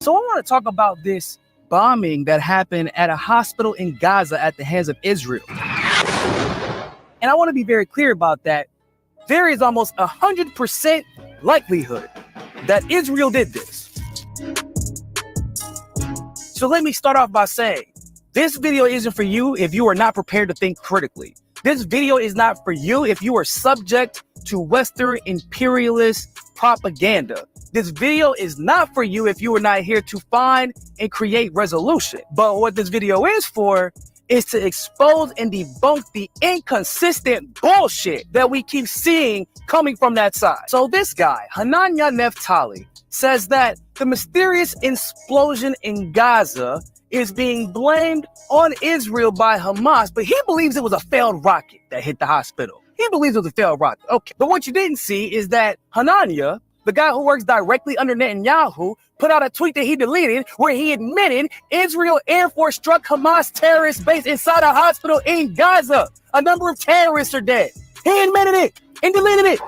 So I want to talk about this bombing that happened at a hospital in Gaza at the hands of Israel. And I want to be very clear about that. There is almost 100% likelihood that Israel did this. So let me start off by saying, this video isn't for you if you are not prepared to think critically. This video is not for you if you are subject to Western imperialist propaganda. This video is not for you if you are not here to find and create resolution. But what this video is for is to expose and debunk the inconsistent bullshit that we keep seeing coming from that side. So this guy, Hananya Neftali, says that the mysterious explosion in Gaza is being blamed on Israel by Hamas, but he believes it was a failed rocket that hit the hospital. He believes it was a failed rocket. Okay. But what you didn't see is that Hananya, the guy who works directly under Netanyahu, put out a tweet that he deleted where he admitted Israel Air Force struck Hamas terrorist base inside a hospital in Gaza. A number of terrorists are dead. He admitted it and deleted it.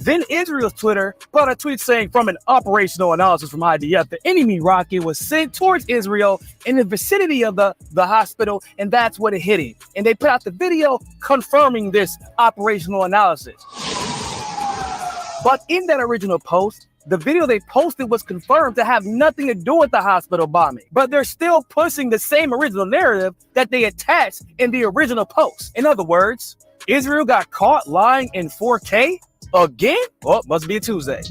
Then Israel's Twitter put out a tweet saying, from an operational analysis from IDF, the enemy rocket was sent towards Israel in the vicinity of the hospital, and that's what it hit him. And they put out the video confirming this operational analysis. But in that original post, the video they posted was confirmed to have nothing to do with the hospital bombing. But they're still pushing the same original narrative that they attached in the original post. In other words, Israel got caught lying in 4K? Again? Oh, must be a Tuesday.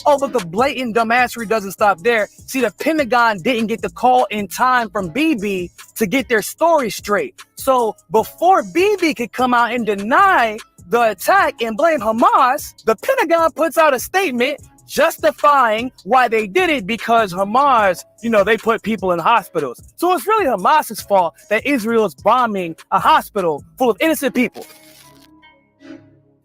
Oh, but the blatant dumbassery doesn't stop there. See, the Pentagon didn't get the call in time from BB to get their story straight. So before BB could come out and deny the attack and blame Hamas, the Pentagon puts out a statement justifying why they did it because Hamas, they put people in hospitals. So it's really Hamas's fault that Israel is bombing a hospital full of innocent people.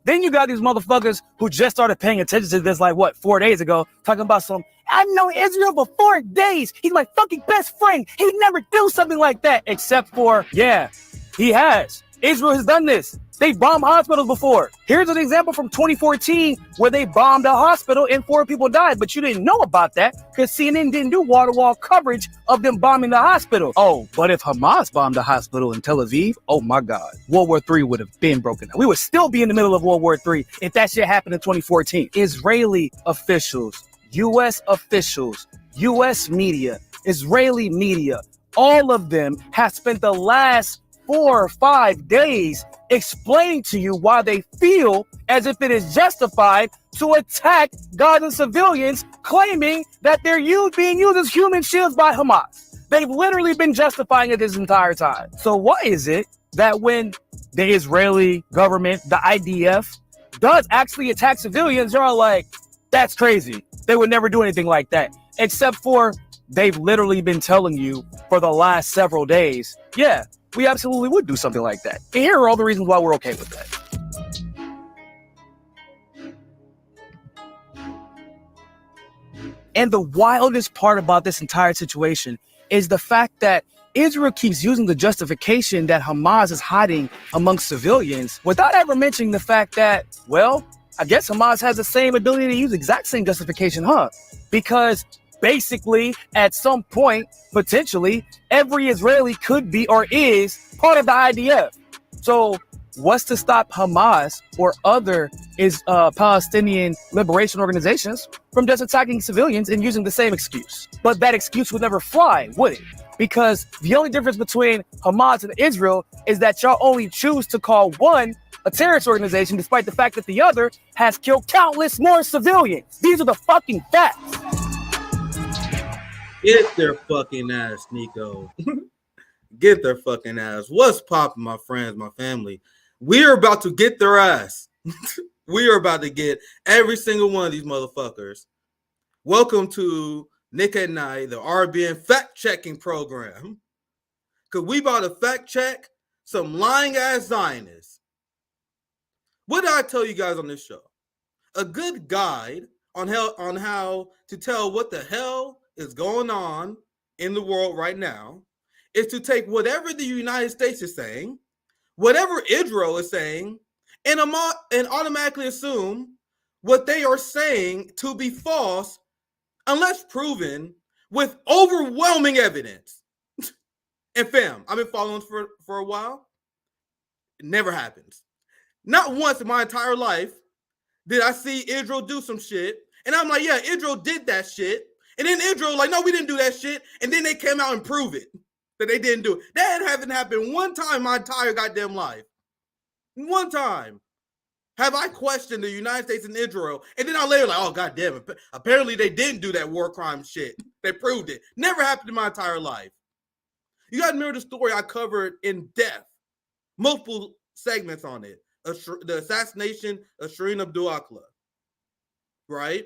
Then you got these motherfuckers who just started paying attention to this 4 days ago, talking about I've known Israel for 4 days. He's my fucking best friend. He'd never do something like that. Except for, yeah, he has. Israel has done this. They bombed hospitals before. Here's an example from 2014 where they bombed a hospital and 4 people died, but you didn't know about that because CNN didn't do wall-to-wall coverage of them bombing the hospital. Oh, but if Hamas bombed a hospital in Tel Aviv, oh my God, World War III would have been broken. We would still be in the middle of World War III if that shit happened in 2014. Israeli officials, U.S. officials, U.S. media, Israeli media, all of them have spent the last 4 or 5 days explaining to you why they feel as if it is justified to attack Gaza civilians, claiming that they're being used as human shields by Hamas. They've literally been justifying it this entire time. So why is it that when the Israeli government, the IDF, does actually attack civilians, you're all like, that's crazy. They would never do anything like that. Except for they've literally been telling you for the last several days, yeah, we absolutely would do something like that. And here are all the reasons why we're okay with that. And the wildest part about this entire situation is the fact that Israel keeps using the justification that Hamas is hiding amongst civilians without ever mentioning the fact that, well, I guess Hamas has the same ability to use the exact same justification, Because basically, at some point, potentially, every Israeli could be or is part of the IDF. So what's to stop Hamas or other Palestinian liberation organizations from just attacking civilians and using the same excuse? But that excuse would never fly, would it? Because the only difference between Hamas and Israel is that y'all only choose to call one a terrorist organization, despite the fact that the other has killed countless more civilians. These are the fucking facts. Get their fucking ass, Niko. Get their fucking ass. What's poppin', my friends, my family? We are about to get their ass. We are about to get every single one of these motherfuckers. Welcome to Nick and I, the RBN fact-checking program. Because we about to fact-check some lying-ass Zionists. What did I tell you guys on this show? A good guide on how to tell what the hell is going on in the world right now is to take whatever the United States is saying, whatever Israel is saying, and automatically assume what they are saying to be false unless proven with overwhelming evidence. And fam, I've been following for a while. It never happens. Not once in my entire life did I see Israel do some shit. And I'm like, yeah, Israel did that shit. And then Israel, like, no, we didn't do that shit. And then they came out and prove it that they didn't do it. That hasn't happened one time in my entire goddamn life. One time have I questioned the United States and Israel. And then I later like, oh, goddamn it. Apparently they didn't do that war crime shit. They proved it. Never happened in my entire life. You got to remember the story I covered in depth. Multiple segments on it. The assassination of Shireen Abdul-Akleh, right?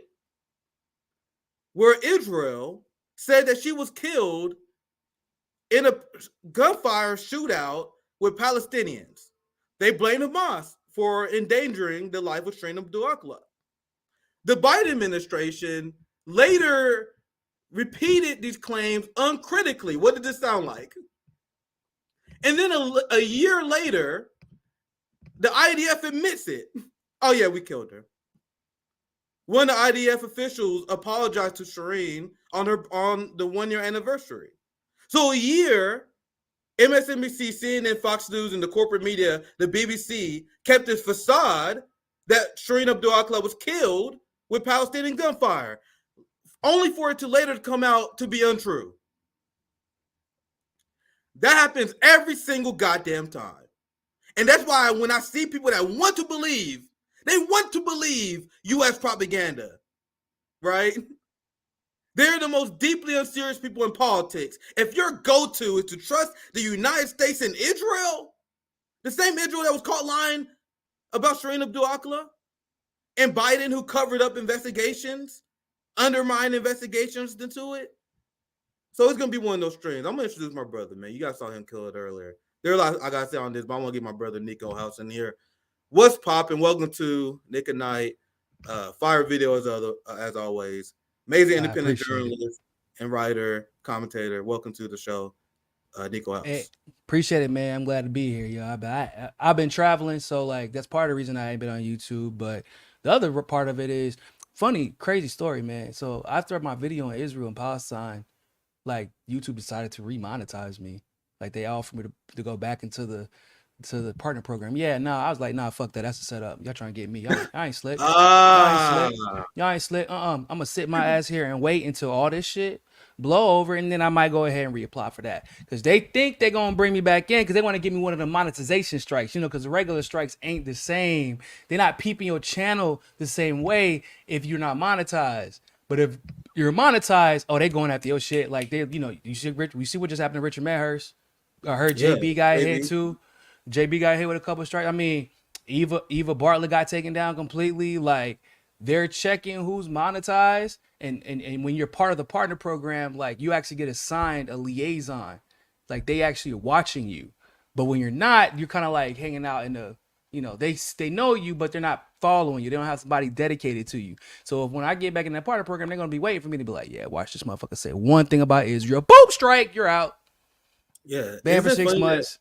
Where Israel said that she was killed in a gunfire shootout with Palestinians. They blamed Hamas for endangering the life of Shireen Abdul-Akleh. The Biden administration later repeated these claims uncritically. What did this sound like? And then a year later, the IDF admits it. Oh, yeah, we killed her. One of the IDF officials apologized to Shireen on the 1 year anniversary. So a year, MSNBC, CNN, Fox News, and the corporate media, the BBC, kept this facade that Shireen Abdul-Akleh was killed with Palestinian gunfire, only for it to later come out to be untrue. That happens every single goddamn time. And that's why when I see people that want to believe, they want to believe U.S. propaganda, right? They're the most deeply unserious people in politics. If your go-to is to trust the United States and Israel, the same Israel that was caught lying about Shireen Abdul-Akleh, and Biden who covered up investigations, undermined investigations into it. So it's going to be one of those streams. I'm going to introduce my brother, man. You guys saw him kill it earlier. There are a lot I got to say on this, but I want to get my brother Niko House in here. What's popping? Welcome to Nick and Night. Fire video as always. Amazing independent journalist and writer, commentator. Welcome to the show, Niko House. Hey, appreciate it, man. I'm glad to be here, yo. I've been traveling, so like that's part of the reason I ain't been on YouTube. But the other part of it is funny, crazy story, man. So after my video on Israel and Palestine, like YouTube decided to remonetize me. Like they offered me to go back into the partner program. Yeah, no, I was like, nah, fuck that. That's a setup. Y'all trying to get me. I ain't slick. Y'all ain't slick. I'm gonna sit my ass here and wait until all this shit blow over, and then I might go ahead and reapply for that. Because they think they're gonna bring me back in because they want to give me one of the monetization strikes, because the regular strikes ain't the same. They're not peeping your channel the same way if you're not monetized. But if you're monetized, oh, they going after your shit. Like they, you see what just happened to Richard Medhurst. I heard JB got hit too. JB got hit with a couple of strikes. I mean, Eva Bartlett got taken down completely. Like they're checking who's monetized, and when you're part of the partner program, like you actually get assigned a liaison. Like they actually are watching you. But when you're not, you're kind of like hanging out in the, they know you, but they're not following you. They don't have somebody dedicated to you. So when I get back in that partner program, they're gonna be waiting for me to be like, yeah, watch this motherfucker say one thing about Israel. Boom, strike, you're out. Yeah, banned for 6 months.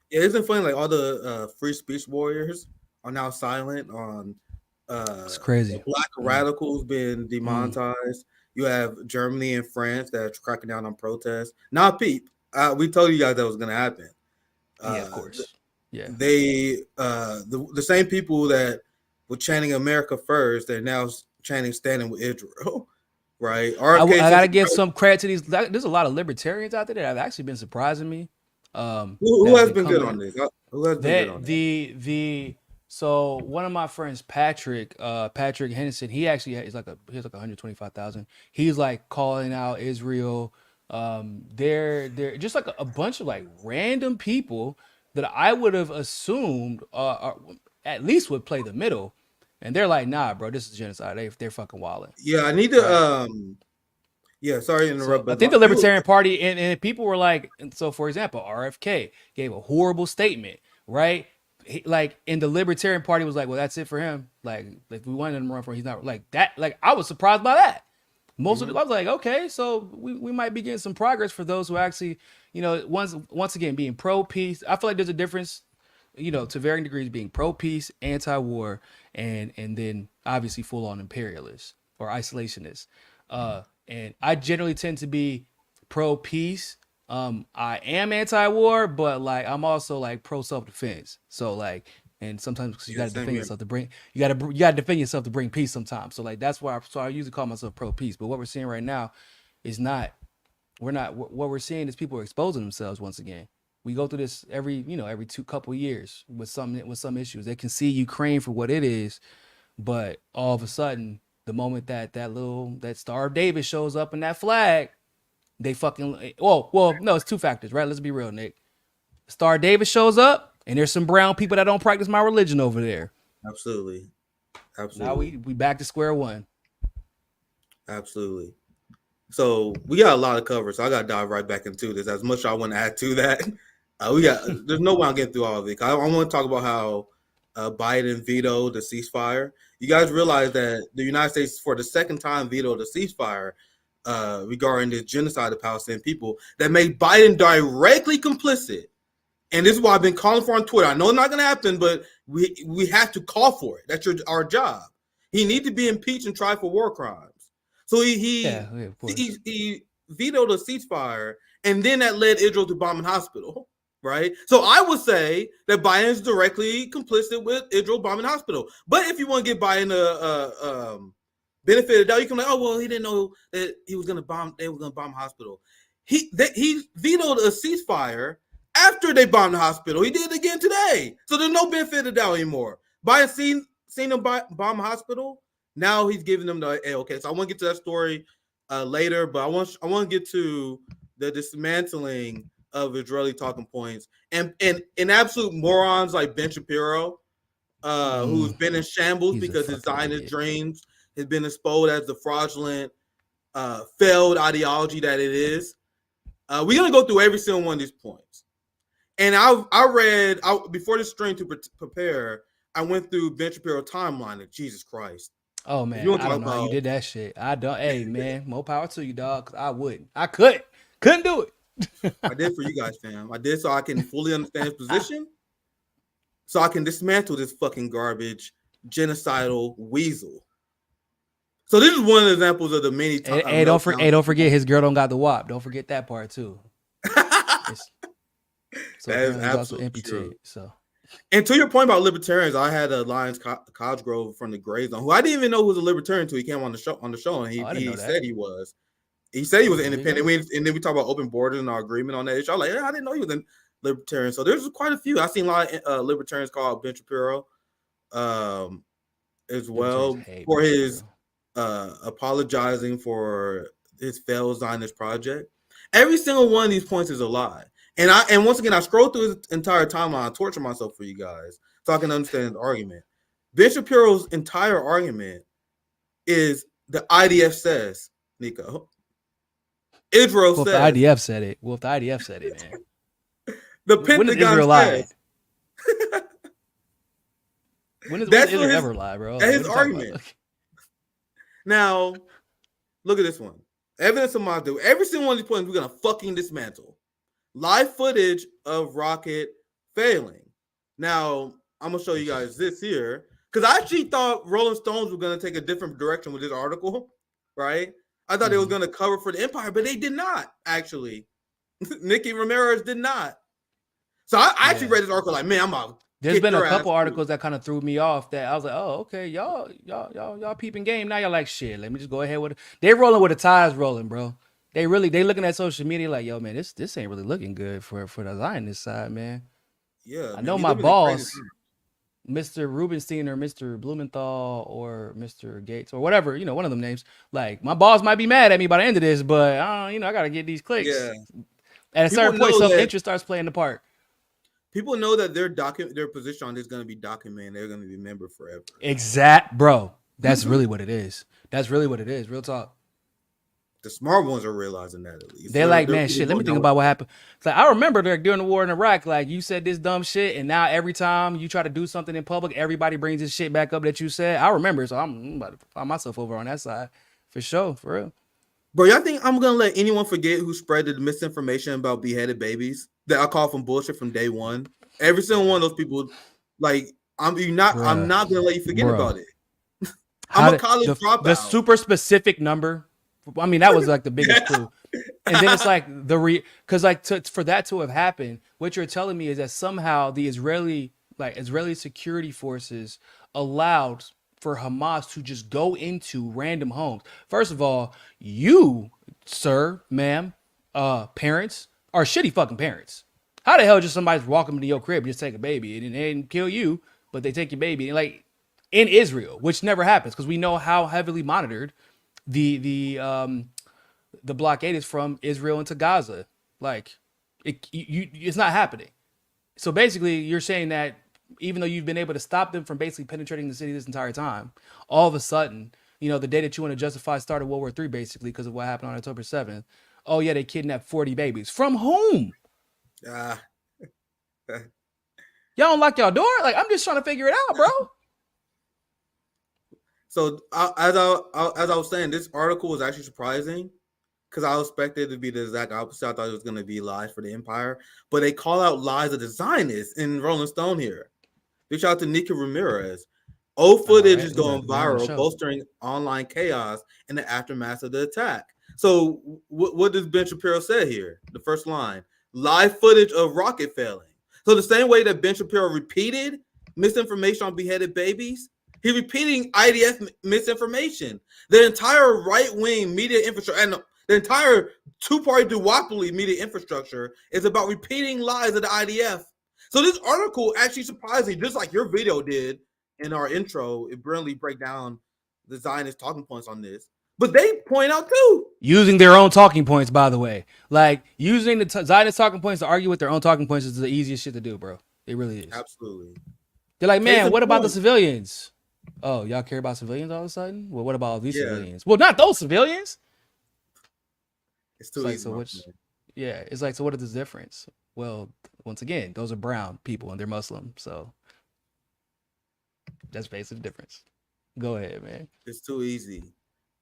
Yeah, isn't it funny? Like all the free speech warriors are now silent on. It's crazy. Black radicals being demonetized. You have Germany and France that are cracking down on protests. Now, peep, we told you guys that was going to happen. Yeah, of course. Yeah, they the same people that were chanting America first, they're now chanting standing with Israel. Right. I gotta give some credit to these. There's a lot of libertarians out there that have actually been surprising me. Who has been good on this? Who has been good on this? So one of my friends, Patrick Henderson, he actually has like 125,000. He's like calling out Israel. They're just like a bunch of like random people that I would have assumed at least would play the middle. And they're like, nah, bro, this is genocide. They're fucking wilding. Yeah, I need to yeah, sorry to interrupt. So I think the Libertarian Party and people were like, so for example, RFK gave a horrible statement, right? Like, and the Libertarian Party was like, well, that's it for him. Like, if we wanted him to run for, he's not like that. Like, I was surprised by that. Most of it, I was like, okay, so we might be getting some progress for those who actually, once again, being pro peace. I feel like there's a difference, to varying degrees, being pro peace, anti-war, and then obviously full on imperialist. or isolationist. And I generally tend to be pro peace. I am anti-war, but like I'm also like pro self-defense. So like, and sometimes because you got to defend yourself to bring, you got to defend yourself to bring peace sometimes. So like that's why I usually call myself pro peace. But what we're seeing right now is not. What we're seeing is people are exposing themselves once again. We go through this every couple of years with some issues. They can see Ukraine for what it is, but all of a sudden, the moment that Star of David shows up in that flag, they fucking no, it's two factors, right? Let's be real, Nick. Star of David shows up, and there's some brown people that don't practice my religion over there. Absolutely. Now we back to square one. Absolutely. So we got a lot of cover, so I got to dive right back into this. As much as I want to add to that, there's no way I'm getting through all of it. I want to talk about how Biden vetoed the ceasefire. You guys realize that the United States, for the second time, vetoed the ceasefire regarding the genocide of Palestinian people that made Biden directly complicit. And this is what I've been calling for on Twitter. I know it's not going to happen, but we have to call for it. That's our job. He needs to be impeached and tried for war crimes. So he vetoed a ceasefire, and then that led Israel to bomb a hospital, right? So I would say that Biden is directly complicit with Israel bombing a hospital. But if you want to give Biden a benefit of the doubt, you can be like, oh well, he didn't know that he was going to bomb. They were going to bomb a hospital. He vetoed a ceasefire after they bombed the hospital. He did it again today. So there's no benefit of the doubt anymore. Biden seen them bomb a hospital. Now he's giving them the okay. So I want to get to that story later, but I want to get to the dismantling of Israeli talking points and absolute morons like Ben Shapiro, who's been in shambles because his Zionist dreams has been exposed as the fraudulent, failed ideology that it is. We're gonna go through every single one of these points, and I read before this stream to prepare. I went through Ben Shapiro's timeline. And Jesus Christ. Oh man, I don't know how you did that shit. I don't. Hey man, more power to you, dog. Cause I wouldn't. I couldn't do it. I did for you guys, fam. I did so I can fully understand his position, so I can dismantle this fucking garbage, genocidal weasel. So this is one of the examples of the many times. Hey, don't forget his girl don't got the WAP. Don't forget that part too. That is absolutely true. So. And to your point about libertarians, I had Lyons Cosgrove from the Gray Zone, who I didn't even know was a libertarian until he came on the show, and he said he was. He said he was an independent. And then we talk about open borders and our agreement on that issue. I was like, I didn't know he was a libertarian. So there's quite a few. I've seen a lot of libertarians call Ben Shapiro as well for his apologizing for his failed Zionist project. Every single one of these points is a lie. And once again, I scrolled through his entire timeline. I torture myself for you guys so I can understand his argument. Ben Shapiro's entire argument is the IDF says, Niko. Israel says. If the IDF said it. Well, if the IDF said it, man. The Pentagon said. When does Israel ever lie, bro? That's his argument. Now, look at this one. Evidence of my do. Every single one of these points we're going to fucking dismantle. Live footage of rocket failing. Now, I'm going to show you guys this here. Because I actually thought Rolling Stones were going to take a different direction with this article, right? I thought they was going to cover for the Empire, but they did not, actually. Nikki Ramirez did not. So I actually read this article like, man, I'm out. There's been a couple articles that kind of threw me off that I was like, oh, okay, y'all peeping game. Now y'all like, shit, let me just go ahead with it. They rolling with the ties rolling, bro. They looking at social media like, yo, man, this ain't really looking good for the Zionist side, man. Yeah. I know my boss, Mr. Rubenstein or Mr. Blumenthal or Mr. Gates or whatever, one of them names. Like, my boss might be mad at me by the end of this, but I got to get these clicks. Yeah. At a certain point, self-interest starts playing the part. People know that their position on this is going to be documented. They're going to be remembered forever. Bro. That's really what it is. That's really what it is. Real talk. The smart ones are realizing that at least. They're like, man, shit, let me think about what happened. It's like, I remember during the war in Iraq, like, you said this dumb shit, and now every time you try to do something in public, everybody brings this shit back up that you said. I remember, so I'm about to find myself over on that side. For sure, for real. Bro, y'all think I'm going to let anyone forget who spread the misinformation about beheaded babies that I call from bullshit from day one? Every single one of those people, like, I'm not going to let you forget about it. I'm a college dropout. The super specific number. I mean, that was like the biggest clue. And then it's like because like for that to have happened, what you're telling me is that somehow the Israeli security forces allowed for Hamas to just go into random homes. First of all, you, sir, ma'am, parents are shitty fucking parents. How the hell just somebody's walking into your crib, just take a baby and they didn't kill you, but they take your baby and like in Israel, which never happens because we know how heavily monitored the blockade is from Israel into Gaza. Like it's not happening. So basically you're saying that even though you've been able to stop them from basically penetrating the city this entire time, all of a sudden, you know, the day that you want to justify started World War III basically because of what happened on October 7th. Oh yeah, they kidnapped 40 babies. From whom? Y'all don't lock y'all door? Like, I'm just trying to figure it out, bro. So as I was saying, this article was actually surprising because I expected it to be the exact opposite. I thought it was going to be lies for the empire, but they call out lies of the Zionists in Rolling Stone here. Big shout out to Niko Ramirez. Old footage is going viral, bolstering online chaos in the aftermath of the attack. So what does Ben Shapiro say here? The first line, live footage of rocket failing. So the same way that Ben Shapiro repeated misinformation on beheaded babies, he's repeating IDF misinformation. The entire right-wing media infrastructure and the entire two-party duopoly media infrastructure is about repeating lies of the IDF. So this article actually surprisingly, just like your video did in our intro, it brilliantly break down the Zionist talking points on this. But they point out too. Using their own talking points, by the way. Like, using the Zionist talking points to argue with their own talking points is the easiest shit to do, bro. It really is. Absolutely. They're like, man, what about the civilians? Oh, y'all care about civilians all of a sudden? Well, what about all these civilians? Well, not those civilians. It's too easy. It's like, so what is the difference? Well, once again, those are brown people and they're Muslim. So that's basically the difference. Go ahead, man. It's too easy.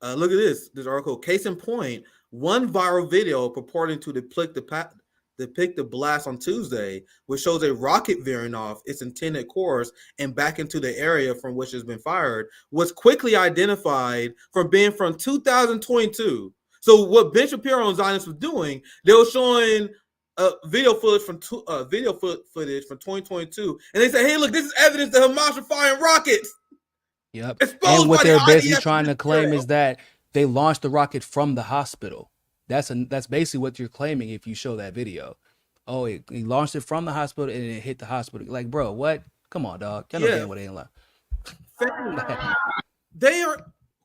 Look at this article. Case in point, one viral video purporting to depict the blast on Tuesday, which shows a rocket veering off its intended course and back into the area from which it's been fired, was quickly identified from being from 2022. So what Ben Shapiro and Zionists was doing, they were showing video footage from 2022, and they say, "Hey, look, this is evidence that Hamas are firing rockets." Yep. And what they're basically trying to claim is that they launched the rocket from the hospital. That's basically what you're claiming if you show that video. Oh, he launched it from the hospital and it hit the hospital. Like, bro, what? Come on, dog. Y'all know damn what they ain't like. They are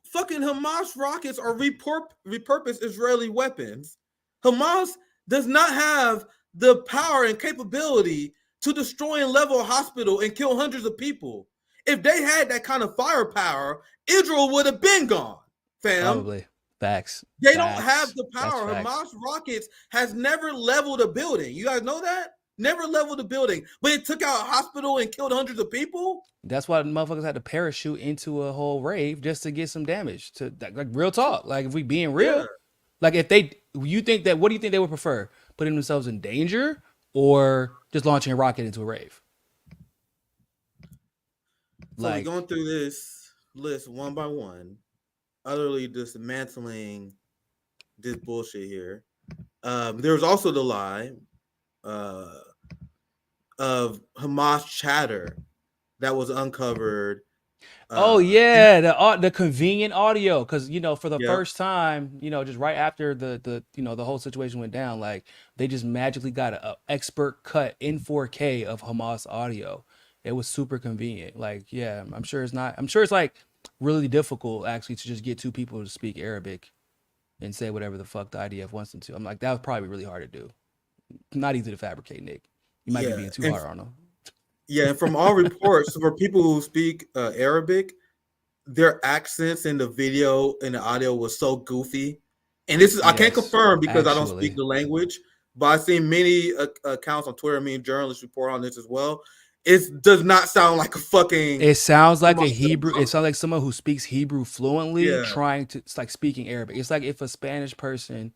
fucking Hamas rockets are repurposed Israeli weapons. Hamas does not have the power and capability to destroy and level a hospital and kill hundreds of people. If they had that kind of firepower, Israel would have been gone, fam. Probably. Facts. They don't have the power. Hamas rockets has never leveled a building. You guys know that? Never leveled a building. But it took out a hospital and killed hundreds of people? That's why motherfuckers had to parachute into a whole rave just to get some damage. To like real talk. Like, if we being real, like what do you think they would prefer? Putting themselves in danger or just launching a rocket into a rave? So we're going through this list one by one, utterly dismantling this bullshit here. There's also the lie of Hamas chatter that was uncovered. The convenient audio, because for the first time, just right after the whole situation went down, like they just magically got an expert cut in 4K of Hamas audio. It was super convenient. Like, I'm sure it's like really difficult actually to just get two people to speak Arabic and say whatever the fuck the IDF wants them to. I'm like, that was probably really hard to do. Not easy to fabricate, Nick. You might be being too hard on them. Yeah, and from all reports, for people who speak Arabic, their accents in the video and the audio was so goofy. And this is I can't confirm because I don't speak the language, but I've seen many accounts on Twitter, journalists report on this as well. It does not sound like a fucking. It sounds like a Hebrew. It sounds like someone who speaks Hebrew fluently trying to. It's like speaking Arabic. It's like if a Spanish person,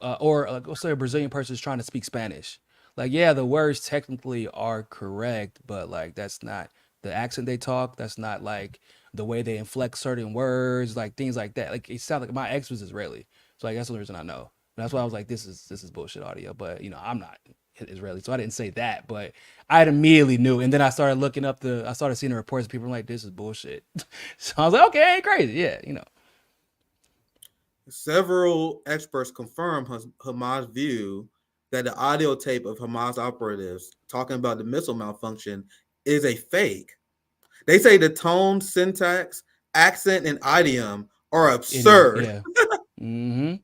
or like let's say a Brazilian person is trying to speak Spanish. Like, the words technically are correct, but like that's not the accent they talk. That's not like the way they inflect certain words, like things like that. Like it sounds like my ex was Israeli, so like that's the only reason I know. And that's why I was like, this is bullshit audio. But you know, I'm not Israeli, so I didn't say that. But I immediately knew, and then I started looking up I started seeing the reports. People were like, this is bullshit. So I was like, okay, ain't crazy, yeah, you know. Several experts confirm Hamas' view that the audio tape of Hamas operatives talking about the missile malfunction is a fake. They say the tone, syntax, accent, and idiom are absurd. Yeah. Mm-hmm.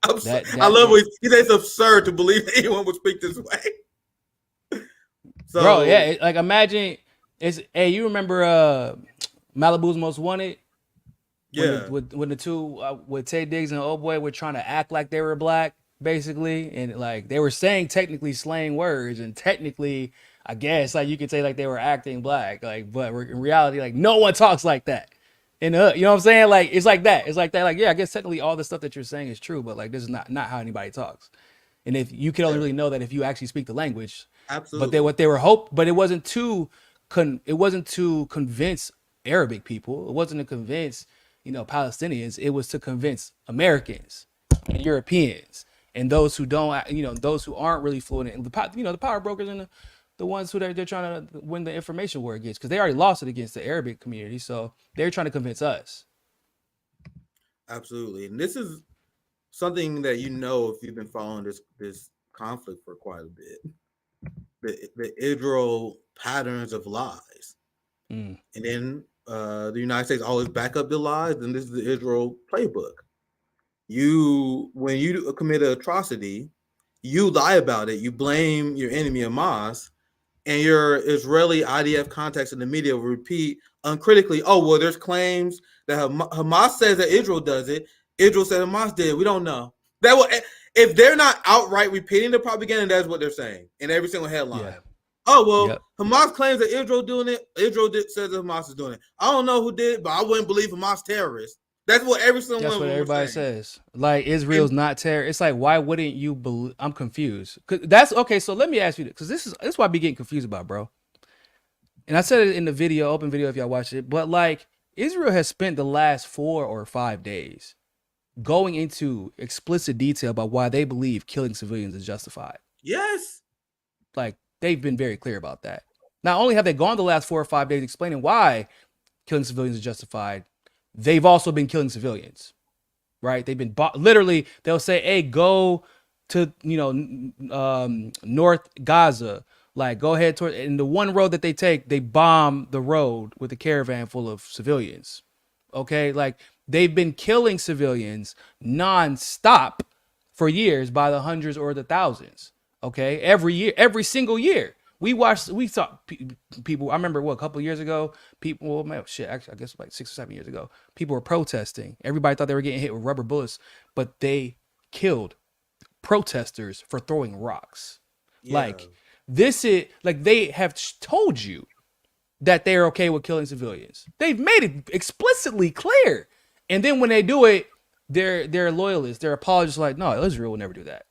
I love what he says. It's absurd to believe anyone would speak this way. So, bro, yeah, like imagine hey, you remember Malibu's Most Wanted? Yeah. When the two with Tay Diggs and Old Boy were trying to act like they were black, basically, and like they were saying technically slang words, and technically, I guess like you could say like they were acting black, like, but in reality, like no one talks like that. You know what I'm saying? Like it's like that. It's like that. Like, yeah, I guess technically all the stuff that you're saying is true, but like this is not how anybody talks. And if you can only really know that if you actually speak the language. Absolutely. But but it wasn't to convince Arabic people. It wasn't to convince, you know, Palestinians. It was to convince Americans and Europeans and those who don't, you know, those who aren't really fluent in the power brokers and the ones who they're trying to win the information war against, because they already lost it against the Arabic community. So they're trying to convince us. Absolutely. And this is something that, you know, if you've been following this conflict for quite a bit, the Israel patterns of lies. And then the United States always back up the lies. Then this is the Israel playbook. When you commit an atrocity, you lie about it. You blame your enemy Hamas, and your Israeli IDF contacts in the media will repeat uncritically, oh, well, there's claims that Hamas says that Israel does it. Israel said Hamas did. We don't know. If they're not outright repeating the propaganda, that's what they're saying in every single headline. Yeah. Oh, well, Hamas claims that Israel doing it. Israel says that Hamas is doing it. I don't know who did, but I wouldn't believe Hamas terrorists. That's what everybody says. Like, Israel's not terror. It's like, why wouldn't you believe? I'm confused. That's okay. So let me ask you this, because this is what I be getting confused about, bro. And I said it in the video, open video, if y'all watch it. But like, Israel has spent the last 4 or 5 days going into explicit detail about why they believe killing civilians is justified. Yes. Like, they've been very clear about that. Not only have they gone the last 4 or 5 days explaining why killing civilians is justified, they've also been killing civilians, right? They've been literally, they'll say, hey, go to, North Gaza, like go ahead toward, and the one road that they take, they bomb the road with a caravan full of civilians. Okay. Like, they've been killing civilians nonstop for years by the hundreds or the thousands. Okay. Every year, every single year. We saw people, I remember a couple of years ago, actually, I guess like 6 or 7 years ago, people were protesting. Everybody thought they were getting hit with rubber bullets, but they killed protesters for throwing rocks. Yeah. Like, this is, like, they have told you that they're okay with killing civilians. They've made it explicitly clear. And then when they do it, they're loyalists. They're apologists, like, no, Israel will never do that.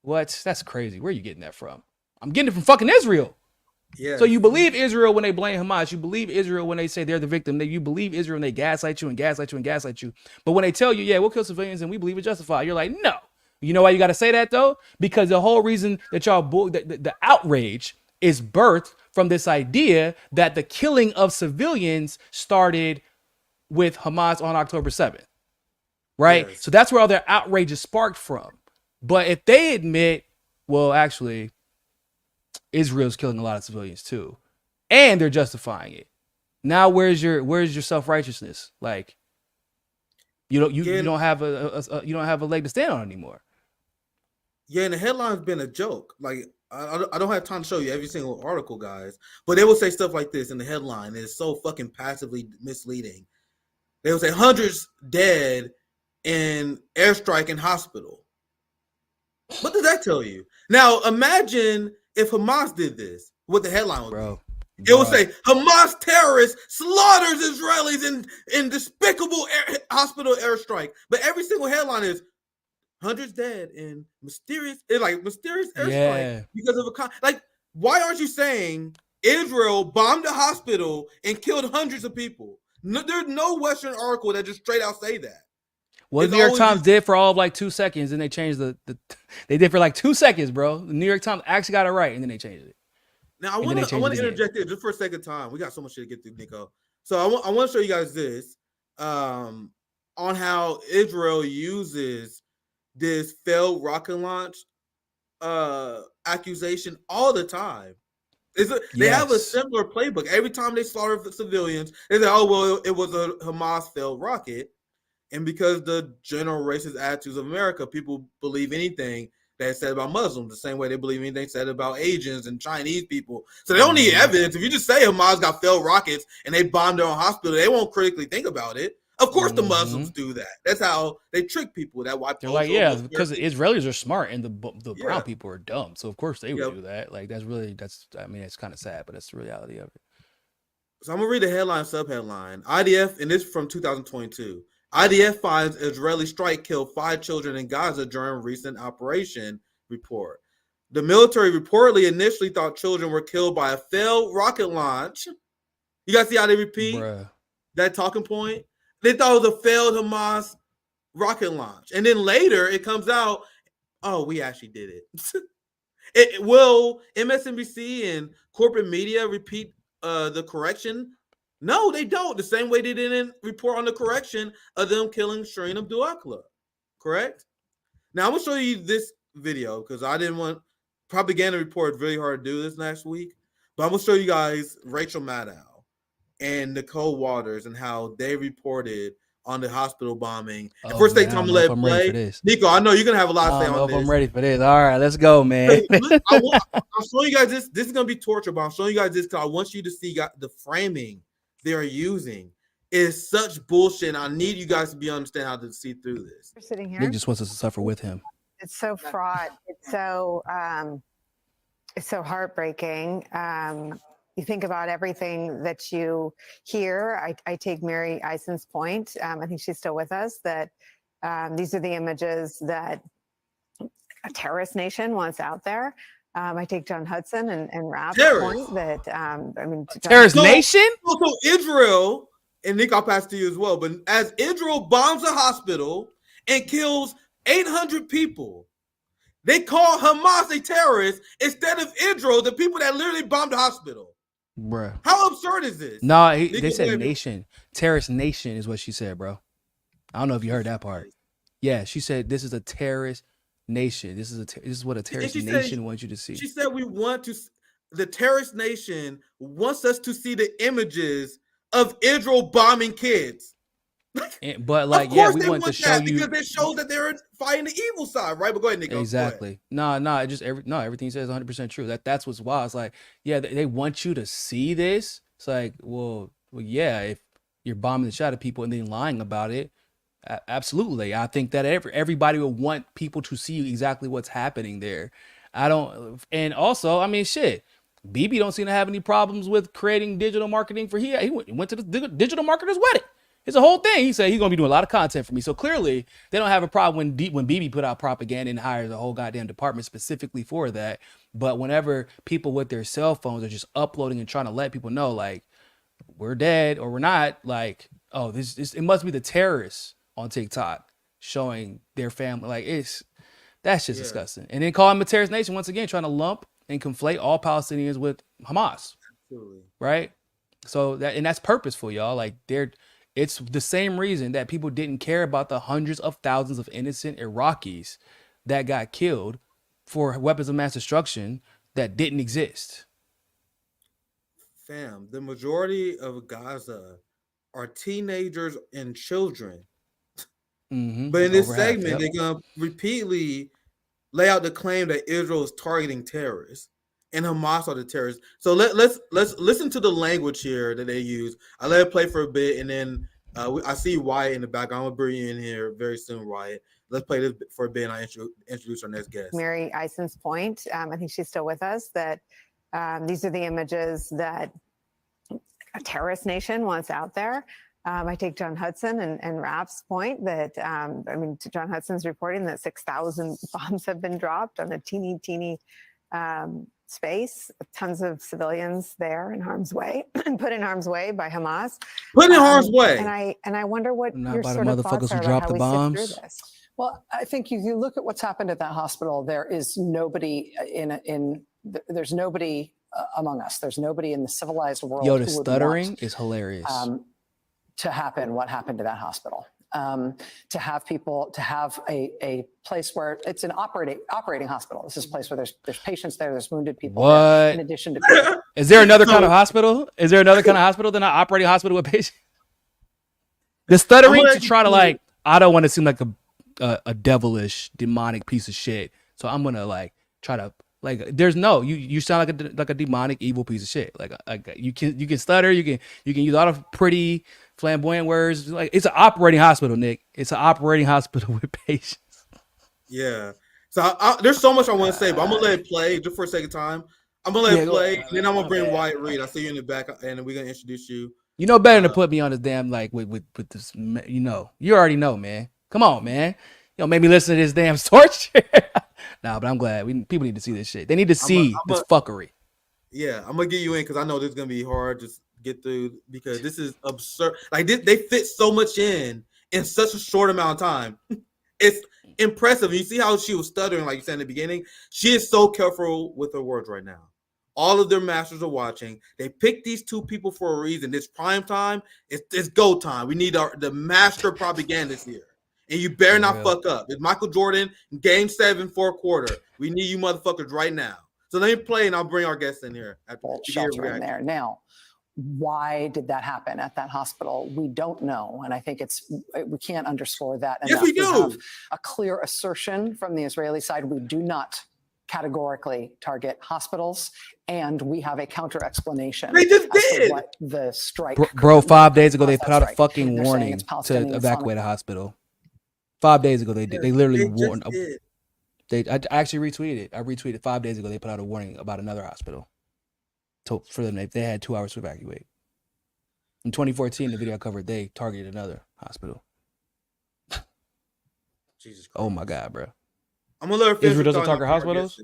What? That's crazy. Where are you getting that from? I'm getting it from fucking Israel. Yeah. So you believe Israel when they blame Hamas. You believe Israel when they say they're the victim. You believe Israel when they gaslight you and gaslight you and gaslight you. But when they tell you, yeah, we'll kill civilians and we believe it's justified, you're like, no. You know why you got to say that, though? Because the whole reason that y'all, the outrage is birthed from this idea that the killing of civilians started with Hamas on October 7th. Right? Yes. So that's where all their outrage is sparked from. But if they admit, well, actually, Israel's killing a lot of civilians too, and they're justifying it, now where's your self-righteousness? Like, you don't have a leg to stand on anymore. Yeah, and the headline's been a joke. Like, I don't have time to show you every single article, guys, but they will say stuff like this in the headline. It's so fucking passively misleading. They will say hundreds dead in airstrike in hospital. What does that tell you? Now, imagine if Hamas did this, what the headline would be. It would say, Hamas terrorists slaughters Israelis in despicable hospital airstrike. But every single headline is, hundreds dead in mysterious airstrike because of why aren't you saying Israel bombed a hospital and killed hundreds of people? No, there's no Western article that just straight out say that. Well, the New York Times did for all of like 2 seconds, and they changed they did for like 2 seconds, bro. The New York Times actually got it right, and then they changed it. Now I want to interject here just for a second time. We got so much shit to get through, Niko. So I want to show you guys this on how Israel uses this failed rocket launch accusation all the time. They have a similar playbook. Every time they slaughter civilians, they say, "Oh well, it was a Hamas failed rocket." And because the general racist attitudes of America, people believe anything that's said about Muslims the same way they believe anything said about Asians and Chinese people. So they don't need evidence. If you just say Hamas got failed rockets and they bombed their own hospital, they won't critically think about it. Of course, the Muslims do that. That's how they trick people. That why they're like, because the Israelis are smart and the brown people are dumb. So of course they would do that. Like it's kind of sad, but that's the reality of it. So I'm gonna read the headline, subheadline. IDF, and this is from 2022. IDF finds Israeli strike killed 5 children in Gaza during recent operation report. The military reportedly initially thought children were killed by a failed rocket launch. You guys see how they repeat that talking point? They thought it was a failed Hamas rocket launch. And then later it comes out, oh, we actually did it. Will MSNBC and corporate media repeat the correction? No, they don't. The same way they didn't report on the correction of them killing Shireen Abdul-Akleh. Correct? Now, I'm going to show you this video because I didn't want propaganda report really hard to do this next week. But I'm going to show you guys Rachel Maddow and Nicole Waters and how they reported on the hospispittal bombing. And first, they tell me let play. Niko, I know you're going to have a lot to say on this. I'm ready for this. All right, let's go, man. I'm showing you guys this. This is going to be torture, but I'm showing you guys this because I want you to see the framing they're using is such bullshit. And I need you guys to be understand how to see through this. We're sitting here. Nick just wants us to suffer with him. It's so fraught. It's so heartbreaking. You think about everything that you hear. I take Mary Eisen's point. I think she's still with us. That these are the images that a terrorist nation wants out there. I take John Hudson and Rap's point that terrorist nation. So Israel, and Nick, I'll pass to you as well. But as Israel bombs a hospital and kills 800 people, they call Hamas a terrorist instead of Israel, the people that literally bombed the hospital. Bruh, how absurd is this? No, they said nation. Terrorist nation is what she said, bro. I don't know if you heard that part. Yeah, she said this is a terrorist nation. This is what a terrorist nation wants you to see. She said the terrorist nation wants us to see the images of Israel bombing kids. But like, yeah, we want to show you because it shows that they're fighting the evil side, right? But go ahead, Niko. Exactly. No, everything he says is 100% true. That's what's wild. It's like, yeah, they want you to see this. It's like, well, yeah, if you're bombing the shot at people and then lying about it, absolutely. I think that everybody will want people to see exactly what's happening there. And also, I mean, shit, Bibi don't seem to have any problems with creating digital marketing for he went to the digital marketer's wedding. It's a whole thing. He said he's gonna be doing a lot of content for me. So clearly, they don't have a problem when Bibi put out propaganda and hires a whole goddamn department specifically for that. But whenever people with their cell phones are just uploading and trying to let people know, like, we're dead or we're not, like, oh, it must be the terrorists on TikTok showing their family, like, that's just disgusting. And then calling them a terrorist nation once again, trying to lump and conflate all Palestinians with Hamas. Absolutely. Right? So that's purposeful, y'all. Like, it's the same reason that people didn't care about the hundreds of thousands of innocent Iraqis that got killed for weapons of mass destruction that didn't exist. Fam, the majority of Gaza are teenagers and children. Mm-hmm. But in this segment, they're going to repeatedly lay out the claim that Israel is targeting terrorists and Hamas are the terrorists. So let's listen to the language here that they use. I let it play for a bit, and then I see Wyatt in the background. I'm gonna bring you in here very soon, Wyatt. Let's play this for a bit, and I introduce our next guest. Mary Eisen's point. I think she's still with us. That these are the images that a terrorist nation wants out there. I take John Hudson and Rap's point that, John Hudson's reporting that 6,000 bombs have been dropped on a teeny space, tons of civilians there in harm's way, put in harm's way by Hamas. Put in harm's way. And I wonder what Not your by the sort of motherfuckers thoughts who are about dropped how the we sift bombs. through this. Well, I think if you look at what's happened at that hospital, there is nobody there's nobody among us. There's nobody in the civilized world. Yo, the who would stuttering want, is hilarious. to happen what happened to that hospital. To have people, to have a place where it's an operating hospital. This is a place where there's patients there, there's wounded people there, in addition to people. Is there another kind of hospital? Is there another kind of hospital than an operating hospital with patients? The stuttering to try to like, I don't want to seem like a devilish, demonic piece of shit. So I'm gonna like try to like. There's no you sound like a demonic, evil piece of shit. Like you can stutter. You can use a lot of pretty, flamboyant words. Like it's an operating hospital, Nick. It's an operating hospital with patients. Yeah. So there's so much I want to say, but I'm gonna let it play just for a second time. I'm gonna let it play, and then I'm gonna bring Wyatt Reed. I see you in the back, and we're gonna introduce you. You know better than to put me on this damn like with this. You know, you already know, man. Come on, man. You don't make me listen to this damn torture. Nah, but I'm glad people need to see this shit. They need to see this fuckery. Yeah, I'm gonna get you in because I know this is gonna be hard to get through because this is absurd. Like they fit so much in such a short amount of time. It's impressive. You see how she was stuttering, like you said in the beginning. She is so careful with her words right now. All of their masters are watching. They picked these two people for a reason. This prime time, it's go time. We need the master propagandists here. And you better not fuck up. It's Michael Jordan, Game 7, fourth quarter. We need you motherfuckers right now. So let me play, and I'll bring our guests in here. Shelter in there. Now, why did that happen at that hospital? We don't know. And I think we can't underscore that enough. Yes, we do. Have a clear assertion from the Israeli side. We do not categorically target hospitals, and we have a counter explanation. They just did what the strike. Bro, 5 days ago they put out a fucking warning to evacuate a hospital. 5 days ago they literally warned. I actually retweeted it. I retweeted 5 days ago. They put out a warning about another hospital. For them, they had 2 hours to evacuate. In 2014, the video I covered, they targeted another hospital. Jesus Christ. Oh my God, bro. I'm gonna let her finish. Israel doesn't target hospitals.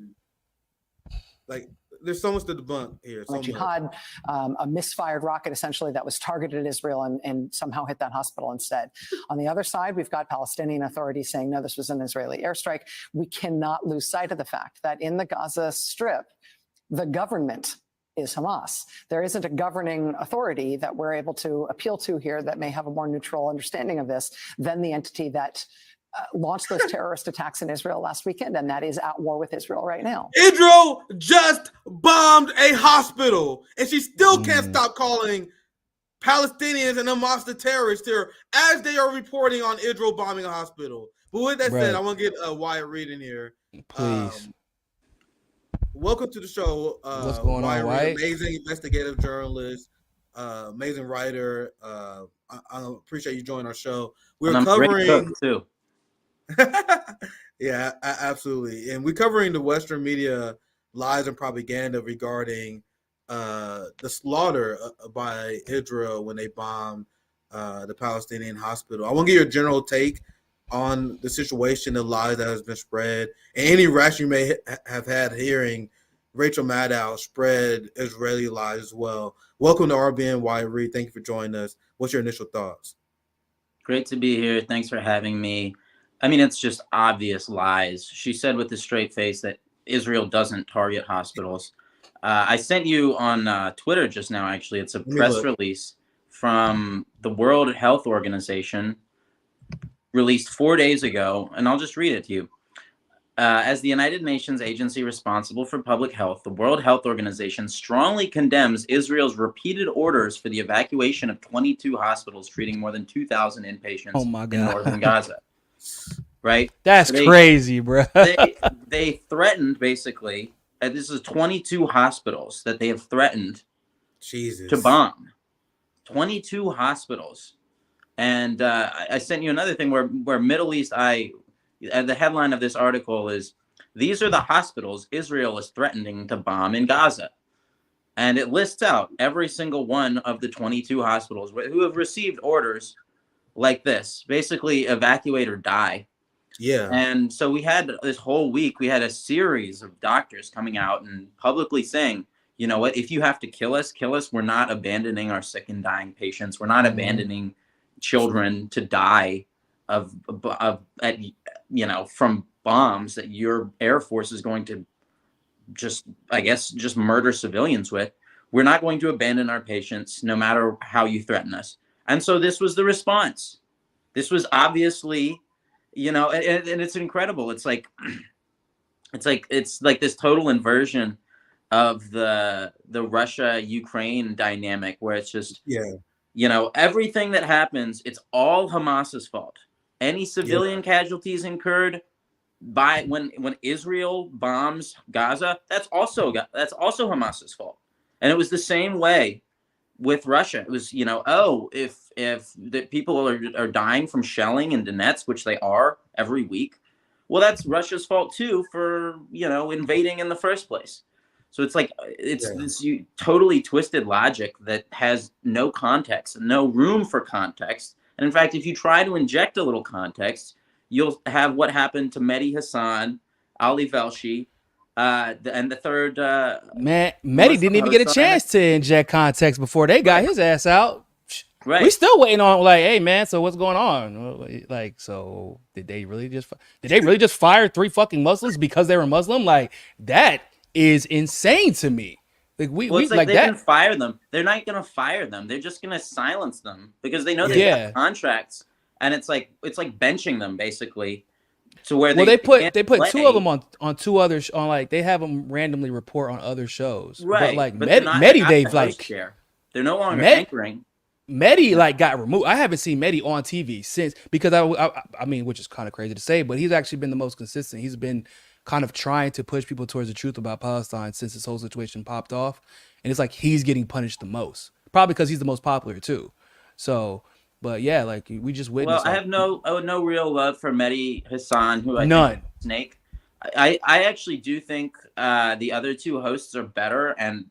Like, there's so much to debunk here. So jihad, a misfired rocket essentially that was targeted at Israel and somehow hit that hospital instead. On the other side, we've got Palestinian authorities saying, no, this was an Israeli airstrike. We cannot lose sight of the fact that in the Gaza Strip, the government is Hamas. There isn't a governing authority that we're able to appeal to here that may have a more neutral understanding of this than the entity that launched those terrorist attacks in Israel last weekend, and that is at war with Israel right now. Israel just bombed a hospital, and she still can't stop calling Palestinians and Hamas the terrorists here as they are reporting on Israel bombing a hospital. But with that said, I want to get Wyatt Reed in here. Please. Welcome to the show. What's going on, Wyatt? Amazing investigative journalist, amazing writer. I appreciate you joining our show. We're covering too. Yeah, absolutely. And we're covering the Western media lies and propaganda regarding the slaughter by Israel when they bombed the Palestinian hospital. I want to get your general take on the situation, the lies that has been spread, and any reaction you may have had hearing Rachel Maddow spread Israeli lies as well. Welcome to RBN, Wyatt Reed. Thank you for joining us. What's your initial thoughts? Great to be here. Thanks for having me. I mean, it's just obvious lies. She said with a straight face that Israel doesn't target hospitals. I sent you on Twitter just now, actually. It's a press release from the World Health Organization released 4 days ago, and I'll just read it to you. As the United Nations agency responsible for public health, the World Health Organization strongly condemns Israel's repeated orders for the evacuation of 22 hospitals treating more than 2,000 inpatients in northern Gaza. Right? That's crazy, bro. They threatened, basically, this is 22 hospitals that they have threatened to bomb. 22 hospitals. And I sent you another thing where Middle East the headline of this article is, these are the hospitals Israel is threatening to bomb in Gaza. And it lists out every single one of the 22 hospitals who have received orders like this, basically evacuate or die. Yeah. And so we had this whole week, we had a series of doctors coming out and publicly saying, you know what, if you have to kill us, kill us. We're not abandoning our sick and dying patients. We're not abandoning children to die from bombs that your Air Force is going to just murder civilians with. We're not going to abandon our patients no matter how you threaten us. And so this was the response. This was obviously, and it's incredible. It's like this total inversion of the Russia-Ukraine dynamic, where it's just, everything that happens, it's all Hamas's fault. Any civilian casualties incurred by when Israel bombs Gaza, that's also Hamas's fault. And it was the same way with Russia. It was, if the people are dying from shelling in Donetsk, which they are every week, well, that's Russia's fault too for, invading in the first place. So it's like, this totally twisted logic that has no context, no room for context. And in fact, if you try to inject a little context, you'll have what happened to Mehdi Hassan, Ali Velshi, and the third. Mehdi didn't even get a chance to inject context before they got his ass out. Right. We still waiting on, like, hey man, so what's going on? Like, so did they really just fire 3 fucking Muslims because they were Muslim? Like, that is insane to me. Like they didn't fire them. They're not gonna fire them. They're just gonna silence them because they know they have contracts, and it's like benching them basically. To where they put 2 of them on 2 others on, like, they have them randomly report on other shows. Right. But like Mehdi, they've like they're no longer anchoring. Mehdi like got removed. I haven't seen Mehdi on TV since, because I mean, which is kind of crazy to say, but he's actually been the most consistent. He's been kind of trying to push people towards the truth about Palestine since this whole situation popped off. And it's like he's getting punished the most, probably because he's the most popular too. So, but yeah, like we just witnessed. Well, I have no real love for Mehdi Hassan, who I none. think is Snake. I actually do think the other 2 hosts are better and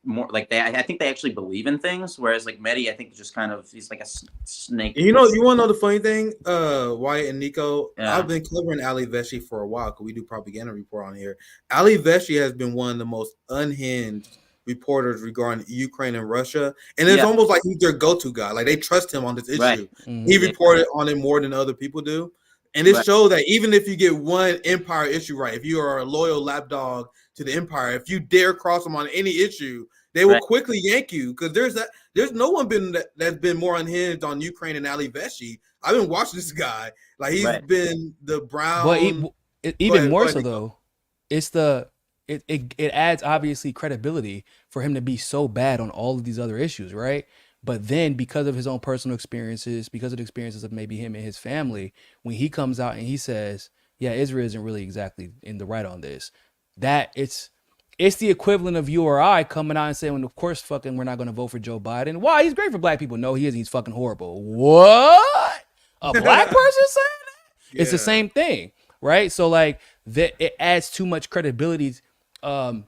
more like I think they actually believe in things, whereas like Mehdi, I think just kind of, he's like a snake. You want to know the funny thing, Wyatt and Niko? Yeah. I've been covering Ali Velshi for a while because we do propaganda report on here. Ali Velshi has been one of the most unhinged reporters regarding Ukraine and Russia, and it's almost like he's their go-to guy. Like, they trust him on this issue. Right. He reported on it more than other people do. And it shows that even if you get one empire issue right, if you are a loyal lapdog to the empire, if you dare cross them on any issue, they will quickly yank you, because there's no one that's been more unhinged on Ukraine than Ali Velshi. I've been watching this guy. Like, he's been the brown. But even more so though, it's it adds obviously credibility for him to be so bad on all of these other issues, right? But then, because of his own personal experiences, because of the experiences of maybe him and his family, when he comes out and he says, yeah, Israel isn't really exactly in the right on this, that it's the equivalent of you or I coming out and saying, well, of course, fucking, we're not going to vote for Joe Biden. Why? He's great for black people. No, he isn't. He's fucking horrible. What? A black person saying that? Yeah. It's the same thing, right? So, like, it adds too much credibility to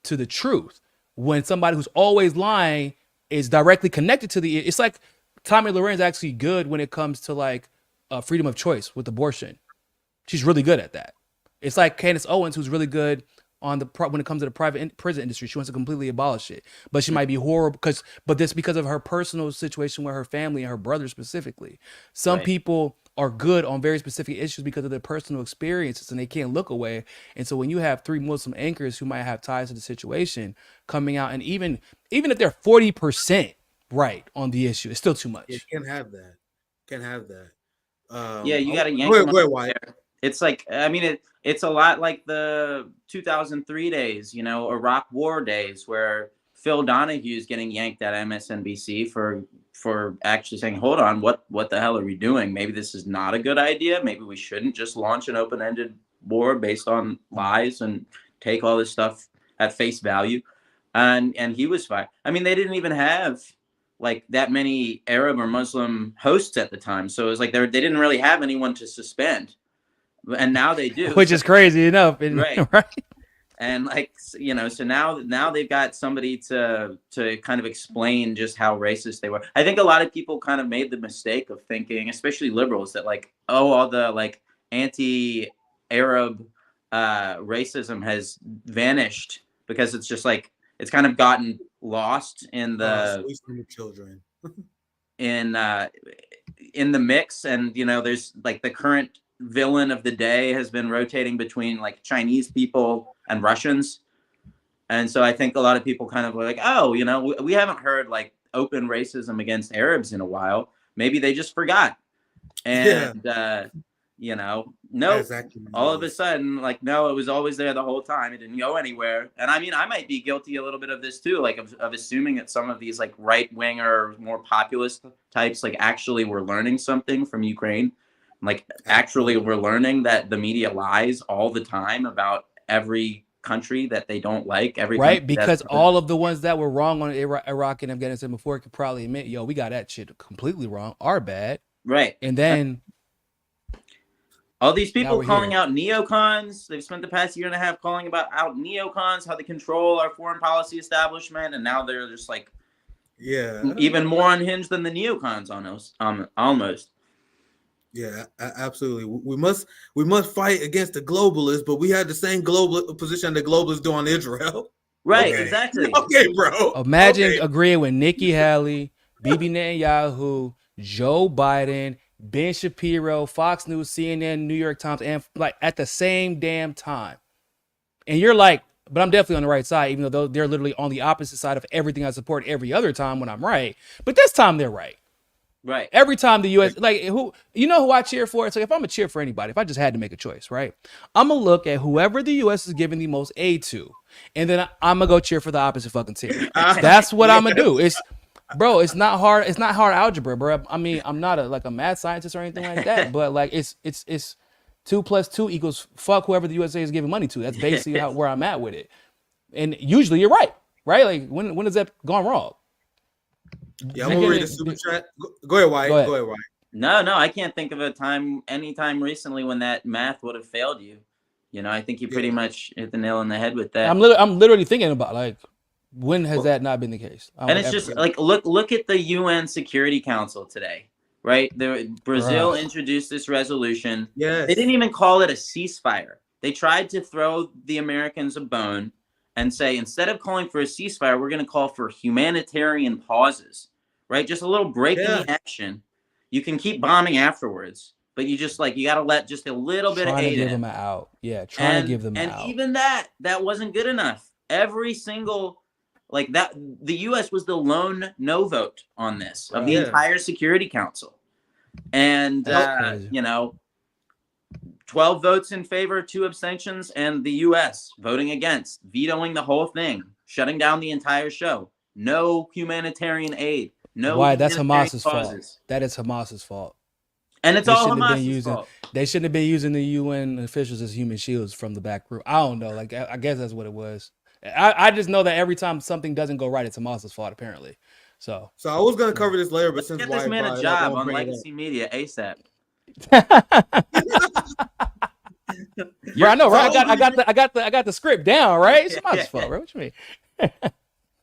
the truth when somebody who's always lying is directly connected to it's like Tommy Loren's actually good when it comes to like freedom of choice with abortion. She's really good at that. It's like Candace Owens, who's really good on when it comes to the private prison industry. She wants to completely abolish it, but she might be horrible but this because of her personal situation with her family and her brother specifically. Some people are good on very specific issues because of their personal experiences and they can't look away. And so when you have 3 Muslim anchors who might have ties to the situation coming out, and even if they're 40% right on the issue, it's still too much. You can't have that. You got to yank them there. It's like, I mean, it's a lot like the 2003 days, Iraq War days, where Phil Donahue's getting yanked at MSNBC for actually saying, hold on, what the hell are we doing? Maybe this is not a good idea. Maybe we shouldn't just launch an open-ended war based on lies and take all this stuff at face value. And he was fired. I mean, they didn't even have like that many Arab or Muslim hosts at the time. So it was like they didn't really have anyone to suspend. And now they do. Which is crazy enough. Right. And like, so now they've got somebody to kind of explain just how racist they were. I think a lot of people kind of made the mistake of thinking, especially liberals, that like, all the like anti-Arab racism has vanished because it's just like it's kind of gotten lost in the children in the mix. And there's like the current villain of the day has been rotating between like Chinese people and Russians. And so I think a lot of people kind of were like, oh, we haven't heard like open racism against Arabs in a while. Maybe they just forgot. And, no, exactly. All of a sudden, like, no, it was always there the whole time. It didn't go anywhere. And I mean, I might be guilty a little bit of this too, like of assuming that some of these like right wing or more populist types, like actually were learning something from Ukraine. Like actually we're learning that the media lies all the time about every country that they don't like. Right, because all of the ones that were wrong on Iraq and Afghanistan before could probably admit, yo, we got that shit completely wrong. Our bad. Right. And then all these people calling out neocons, they've spent the past year and a half calling out neocons, how they control our foreign policy establishment, and now they're just like, even more unhinged than the neocons almost. Yeah, absolutely. We must fight against the globalists, but we had the same global position the globalists do on Israel. Right, exactly. Okay, bro. Imagine agreeing with Nikki Haley, Bibi Netanyahu, Joe Biden, Ben Shapiro, Fox News, CNN, New York Times, and like at the same damn time. And you're like, but I'm definitely on the right side, even though they're literally on the opposite side of everything I support every other time when I'm right. But this time they're right. Right. Every time the U.S. like who I cheer for? It's like if I'm gonna cheer for anybody, if I just had to make a choice, right? I'm gonna look at whoever the U.S. is giving the most aid to, and then I'm gonna go cheer for the opposite fucking team. That's what I'm gonna do. It's not hard. It's not hard algebra, bro. I mean, I'm not a math scientist or anything like that, but like it's 2 + 2 = fuck whoever the USA is giving money to. That's basically where I'm at with it. And usually you're right? Like when has that gone wrong? Yeah, I'm gonna read the super chat. Go ahead, Wyatt. Go ahead, Wyatt. No, I can't think of any time recently when that math would have failed you. I think you pretty much hit the nail on the head with that. I'm literally thinking about like, when has that not been the case? And it's just like look at the UN Security Council today, right? Brazil introduced this resolution. Yes. They didn't even call it a ceasefire. They tried to throw the Americans a bone and say, instead of calling for a ceasefire, we're going to call for humanitarian pauses, right? Just a little break in the action. You can keep bombing afterwards, but you just you got to let just a little bit of aid trying to give in. them out. Yeah, trying to give them out. And even that wasn't good enough. Every single that the U.S. was the lone no vote on this of the entire Security Council, and 12 votes in favor, 2 abstentions, and the U.S. voting against, vetoing the whole thing, shutting down the entire show. No humanitarian aid. No. Why? That's Hamas's fault. That is Hamas's fault. And it's all Hamas's fault. They shouldn't have been using the UN officials as human shields from the back room. I don't know. I guess that's what it was. I just know that every time something doesn't go right, it's Hamas's fault, apparently. So I was gonna cover this later, but since get this man a job on Legacy Media ASAP. Yeah, I know, right? I got the script down, right? It's Hamas's fault, right? What you mean?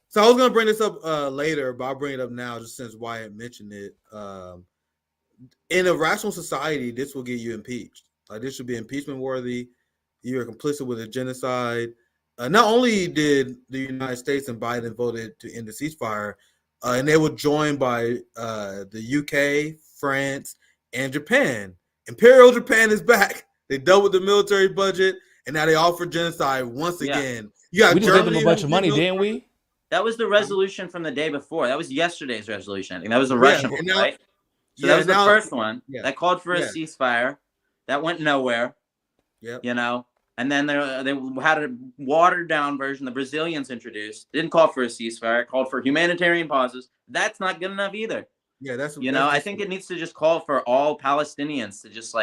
So I was gonna bring this up later, but I'll bring it up now just since Wyatt mentioned it. In a rational society, this will get you impeached. Like this should be impeachment worthy. You're complicit with a genocide. Not only did the United States and Biden voted to end the ceasefire, and they were joined by the UK, France, and Japan. Imperial Japan is back. They doubled the military budget, and now they offer genocide once again. You got we just gave them a bunch of money, didn't we? That was the resolution from the day before. That was yesterday's resolution. I think that was the Russian one, right? So that was the first one that called for a ceasefire. That went nowhere. Yeah. And then they had a watered down version the Brazilians introduced. Didn't call for a ceasefire. Called for humanitarian pauses. That's not good enough either. Yeah, that's I think it needs to just call for all Palestinians to just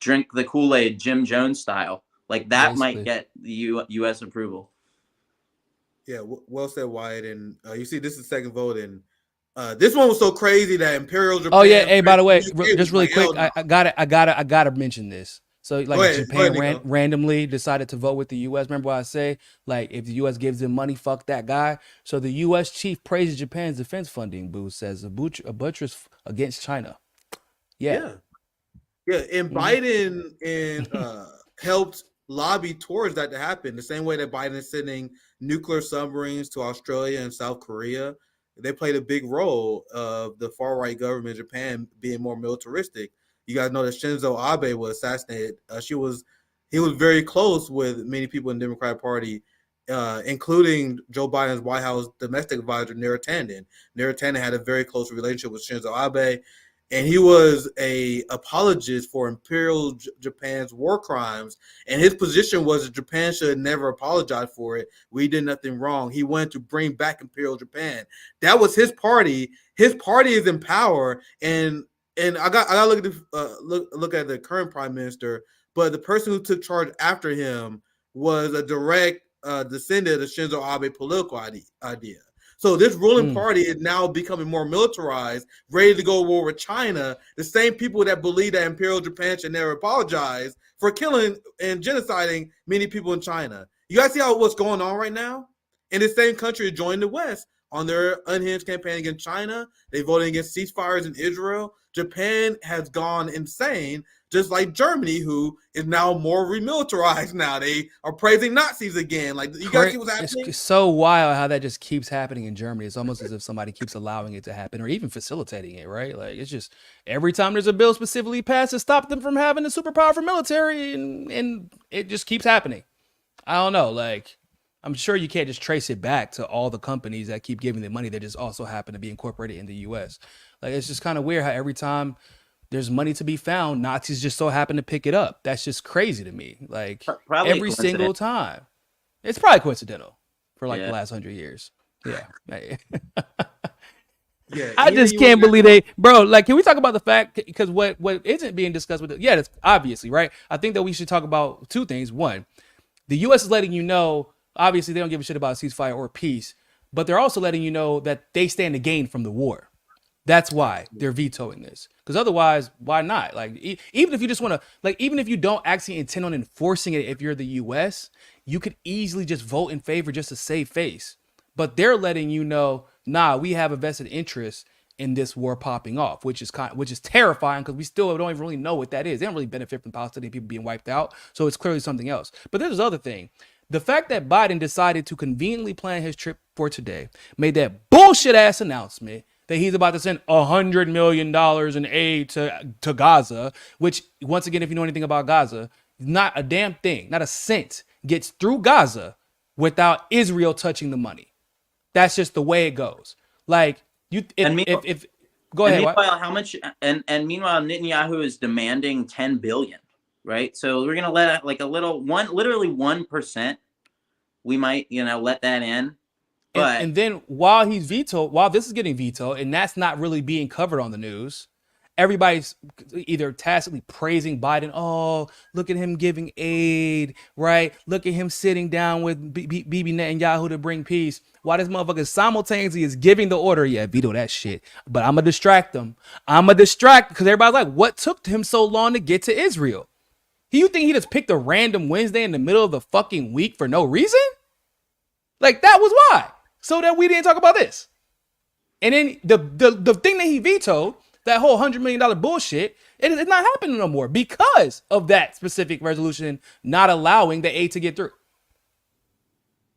drink the Kool-Aid Jim Jones style. That basically might get the U.S. approval. Yeah, well said, Wyatt. And you see, this is the second vote, and this one was so crazy that Imperial Japan. Oh yeah, hey, by the way, just really quick, I gotta mention this. So Japan randomly decided to vote with the U.S. Remember what I say? If the U.S. gives them money, fuck that guy. So the U.S. chief praises Japan's defense funding boost, says a buttress against China. Yeah. Yeah, and Biden helped lobby towards that to happen. The same way that Biden is sending nuclear submarines to Australia and South Korea, they played a big role of the far right government in Japan being more militaristic. You guys know that Shinzo Abe was assassinated. He was very close with many people in the Democratic Party, including Joe Biden's White House domestic advisor Neera Tanden. Neera Tanden had a very close relationship with Shinzo Abe. And he was a apologist for Imperial Japan's war crimes. And his position was that Japan should never apologize for it. We did nothing wrong. He wanted to bring back Imperial Japan. That was his party. His party is in power. And I got to look at look at the current prime minister. But the person who took charge after him was a direct descendant of Shinzo Abe political idea. So this ruling party is now becoming more militarized, ready to go to war with China. The same people that believe that Imperial Japan should never apologize for killing and genociding many people in China. You guys see what's going on right now? And the same country joined the West on their unhinged campaign against China. They voted against ceasefires in Israel. Japan has gone insane, just like Germany, who is now more remilitarized now. They are praising Nazis again. Like, you guys see what's happening? It's so wild how that just keeps happening in Germany. It's almost as if somebody keeps allowing it to happen or even facilitating it, right? Like, it's just every time there's a bill specifically passed to stop them from having a super powerful military, and it just keeps happening. I don't know. Like, I'm sure you can't just trace it back to all the companies that keep giving them money that just also happen to be incorporated in the U.S. Like, it's just kind of weird how every time there's money to be found, Nazis just so happen to pick it up. That's just crazy to me. Like, Probably every single time. It's probably coincidental for like the last 100 years. Yeah. Yeah, I just can't believe bro. Like, can we talk about the fact, because what isn't being discussed with that's obviously right. I think that we should talk about two things. One, the U.S. is letting you know, obviously they don't give a shit about a ceasefire or peace, but they're also letting you know that they stand to gain from the war. That's why they're vetoing this. Because otherwise, why not? Like, even if you just want to, like, even if you don't actually intend on enforcing it, if you're the U.S., you could easily just vote in favor just to save face. But they're letting you know, nah, we have a vested interest in this war popping off, which is terrifying, because we still don't even really know what that is. They don't really benefit from Palestinian people being wiped out. So it's clearly something else. But there's this other thing. The fact that Biden decided to conveniently plan his trip for today, made that bullshit ass announcement that he's about to send $100 million in aid to Gaza, which, once again, if you know anything about Gaza, not a damn thing, not a cent gets through Gaza without Israel touching the money. That's just the way it goes. Like, go ahead. Meanwhile, how much? And meanwhile, Netanyahu is demanding 10 billion, right? So we're gonna let like literally 1%. We might, let that in. But and then while this is getting vetoed, and that's not really being covered on the news, everybody's either tacitly praising Biden. Oh, look at him giving aid, right? Look at him sitting down with Bibi Netanyahu to bring peace. While this motherfucker simultaneously is giving the order, veto that shit. But I'm going to distract them. Because everybody's like, what took him so long to get to Israel? You think he just picked a random Wednesday in the middle of the fucking week for no reason? Like, that was why. So that we didn't talk about this. And then the thing that he vetoed, that whole $100 million bullshit, it's not happening no more because of that specific resolution not allowing the aid to get through.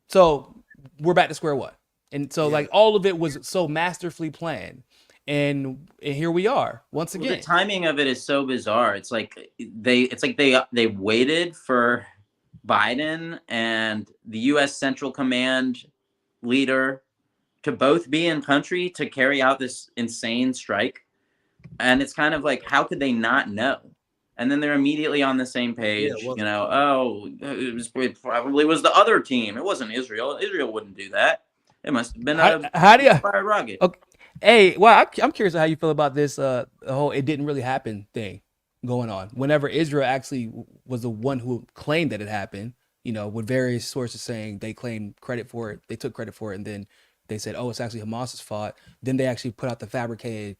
So we're back to square one. And so like all of it was so masterfully planned. And here we are once again. The timing of it is so bizarre. It's like they waited for Biden and the U.S. Central Command leader to both be in country to carry out this insane strike. And it's kind of like, how could they not know? And then they're immediately on the same page. It probably was the other team. It wasn't Israel. Israel wouldn't do that. It must have been fired rocket. Okay. Hey, well, I'm curious how you feel about this the whole "it didn't really happen" thing going on. Whenever Israel actually was the one who claimed that it happened, with various sources saying they claimed credit for it, they took credit for it, and then they said, "Oh, it's actually Hamas's fault." Then they actually put out the fabricated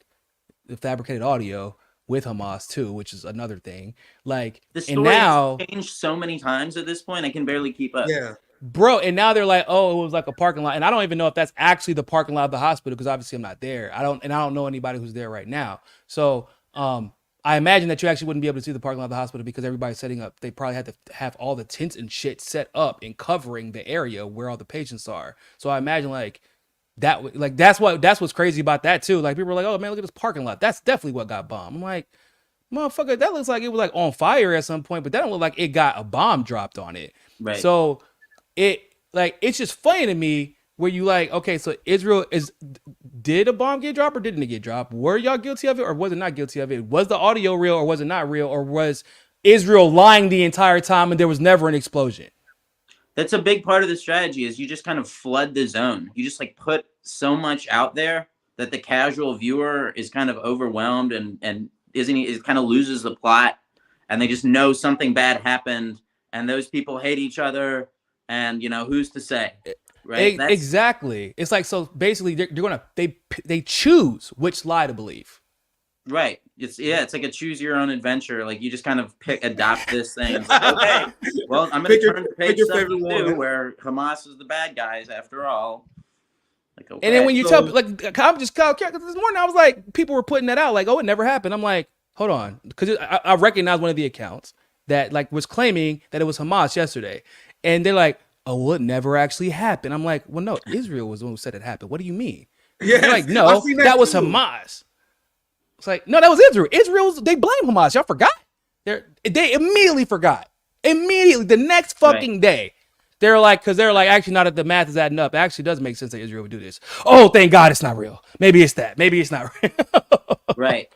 audio with Hamas too, which is another thing. Like, the story has changed so many times at this point, I can barely keep up. Yeah. Bro, and now they're like, oh, it was like a parking lot. And I don't even know if that's actually the parking lot of the hospital, because obviously I'm not there. I don't know anybody who's there right now. So I I imagine that you actually wouldn't be able to see the parking lot of the hospital because everybody's setting up. They probably had to have all the tents and shit set up and covering the area where all the patients are. So I imagine like that, like that's what's crazy about that too. Like people are like, oh man, look at this parking lot. That's definitely what got bombed. I'm like, motherfucker, that looks like it was like on fire at some point, but that don't look like it got a bomb dropped on it. Right. So it's just funny to me where you like, okay, so did a bomb get dropped or didn't it get dropped? Were y'all guilty of it or was it not guilty of it? Was the audio real or was it not real? Or was Israel lying the entire time and there was never an explosion? That's a big part of the strategy is you just kind of flood the zone. You just like put so much out there that the casual viewer is kind of overwhelmed and it kind of loses the plot and they just know something bad happened and those people hate each other and who's to say, right? Exactly. It's like, so basically they choose which lie to believe. Right. It's like a choose your own adventure. Like you just kind of adopt this thing. It's like, okay, well, I'm going to turn to page 72 where Hamas is the bad guys after all. Like, okay. And then when you tell, like, I'm just, this morning I was like, people were putting that out like, oh, it never happened. I'm like, hold on. Because I recognized one of the accounts that like was claiming that it was Hamas yesterday. And they're like, oh, well, it never actually happened. I'm like, well, no, Israel was the one who said it happened. What do you mean? Yeah, like, no, that was Hamas. It's like, no, that was Israel. They blame Hamas. Y'all forgot? They immediately forgot. Immediately, the next fucking day. They're like, actually, not that the math is adding up. It actually does make sense that Israel would do this. Oh, thank God it's not real. Maybe it's that. Maybe it's not real. Right.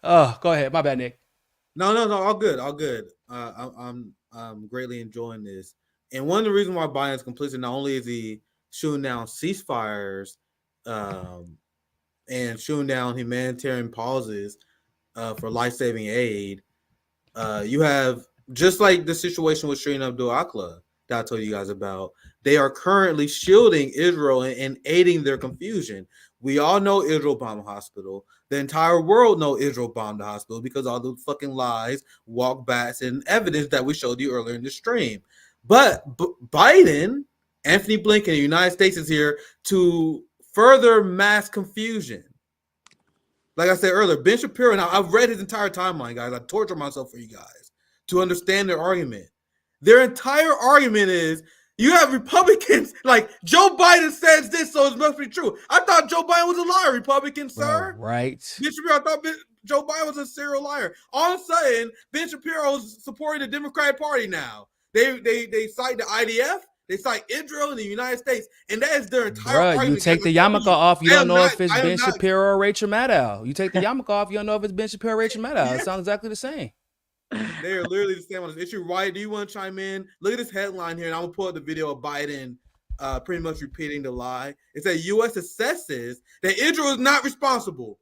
Oh, go ahead. My bad, Nick. No, all good. I'm greatly enjoying this. And one of the reasons why Biden's complicit, not only is he shooting down ceasefires, and shooting down humanitarian pauses for life-saving aid. You have, just like the situation with Shireen Abdul-Akleh that I told you guys about, they are currently shielding Israel and aiding their confusion. We all know Israel bombed the hospital. The entire world know Israel bombed the hospital because all the fucking lies, walkbacks, and evidence that we showed you earlier in the stream. But Biden, Anthony Blinken, the United States is here to further mass confusion. Like I said earlier, Ben Shapiro, and I've read his entire timeline, guys. I torture myself for you guys to understand their argument. Their entire argument is you have Republicans, like Joe Biden says this, so it must be true. I thought Joe Biden was a liar, Republican, sir. Right. Ben Shapiro, I thought Joe Biden was a serial liar. All of a sudden, Ben Shapiro is supporting the Democratic Party now. They cite the IDF. They cite Israel and the United States, and that is their entire argument. You take the yarmulke off, you don't know if it's Ben Shapiro or Rachel Maddow. You take the yarmulke off, you don't know if it's Ben Shapiro or Rachel Maddow. It sounds exactly the same. They are literally the same on this issue. Wyatt, do you want to chime in? Look at this headline here, and I'm going to pull up the video of Biden pretty much repeating the lie. It says, U.S. assesses that Israel is not responsible.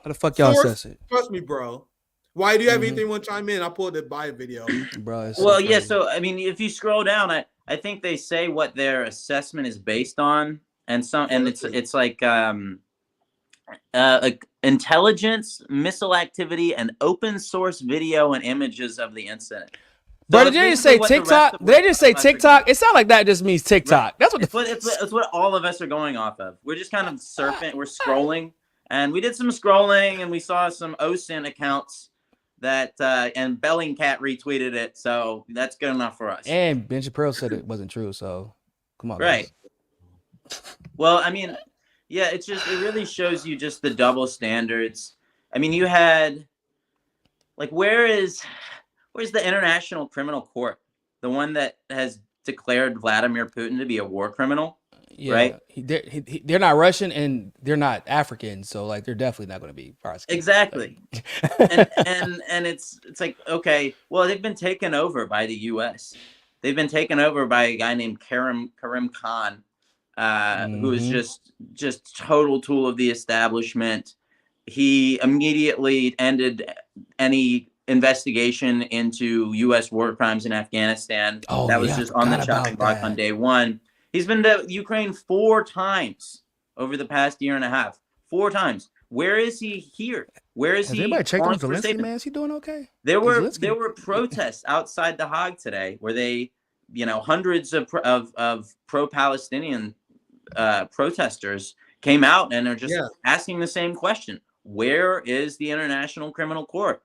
How the fuck y'all assess it? Trust me, bro. Why do you have anything you want to chime in? I'll pull the Biden video. Bro, well, yeah, so, I mean, if you scroll down, I think they say what their assessment is based on, and it's like intelligence, missile activity, and open source video and images of the incident. But did they just say TikTok? Did they just say TikTok? It sounds like that just means TikTok. Right. That's what it's what all of us are going off of. We're just kind of surfing. We're scrolling, and we did some scrolling, and we saw some OSINT accounts that and Bellingcat retweeted it, so that's good enough for us. And Ben Shapiro said it wasn't true, so come on. Right. Guys. Well, I mean, yeah, it really shows you just the double standards. I mean, you had like where's the International Criminal Court, the one that has declared Vladimir Putin to be a war criminal? Yeah, right. They're not Russian and they're not African, so like they're definitely not going to be prosecuted. Exactly. and it's like, okay, well, they've been taken over by the U.S. They've been taken over by a guy named Karim Khan, who is just total tool of the establishment. He immediately ended any investigation into U.S. war crimes in Afghanistan. That was just on the chopping block on day one. He's been to Ukraine 4 times over the past year and a half. 4 times. Where is he here? Where is he? Has anybody checked on Zelensky, man? Is he doing okay? There were protests outside the Hague today where they, hundreds of pro-Palestinian protesters came out and are just asking the same question. Where is the International Criminal Court?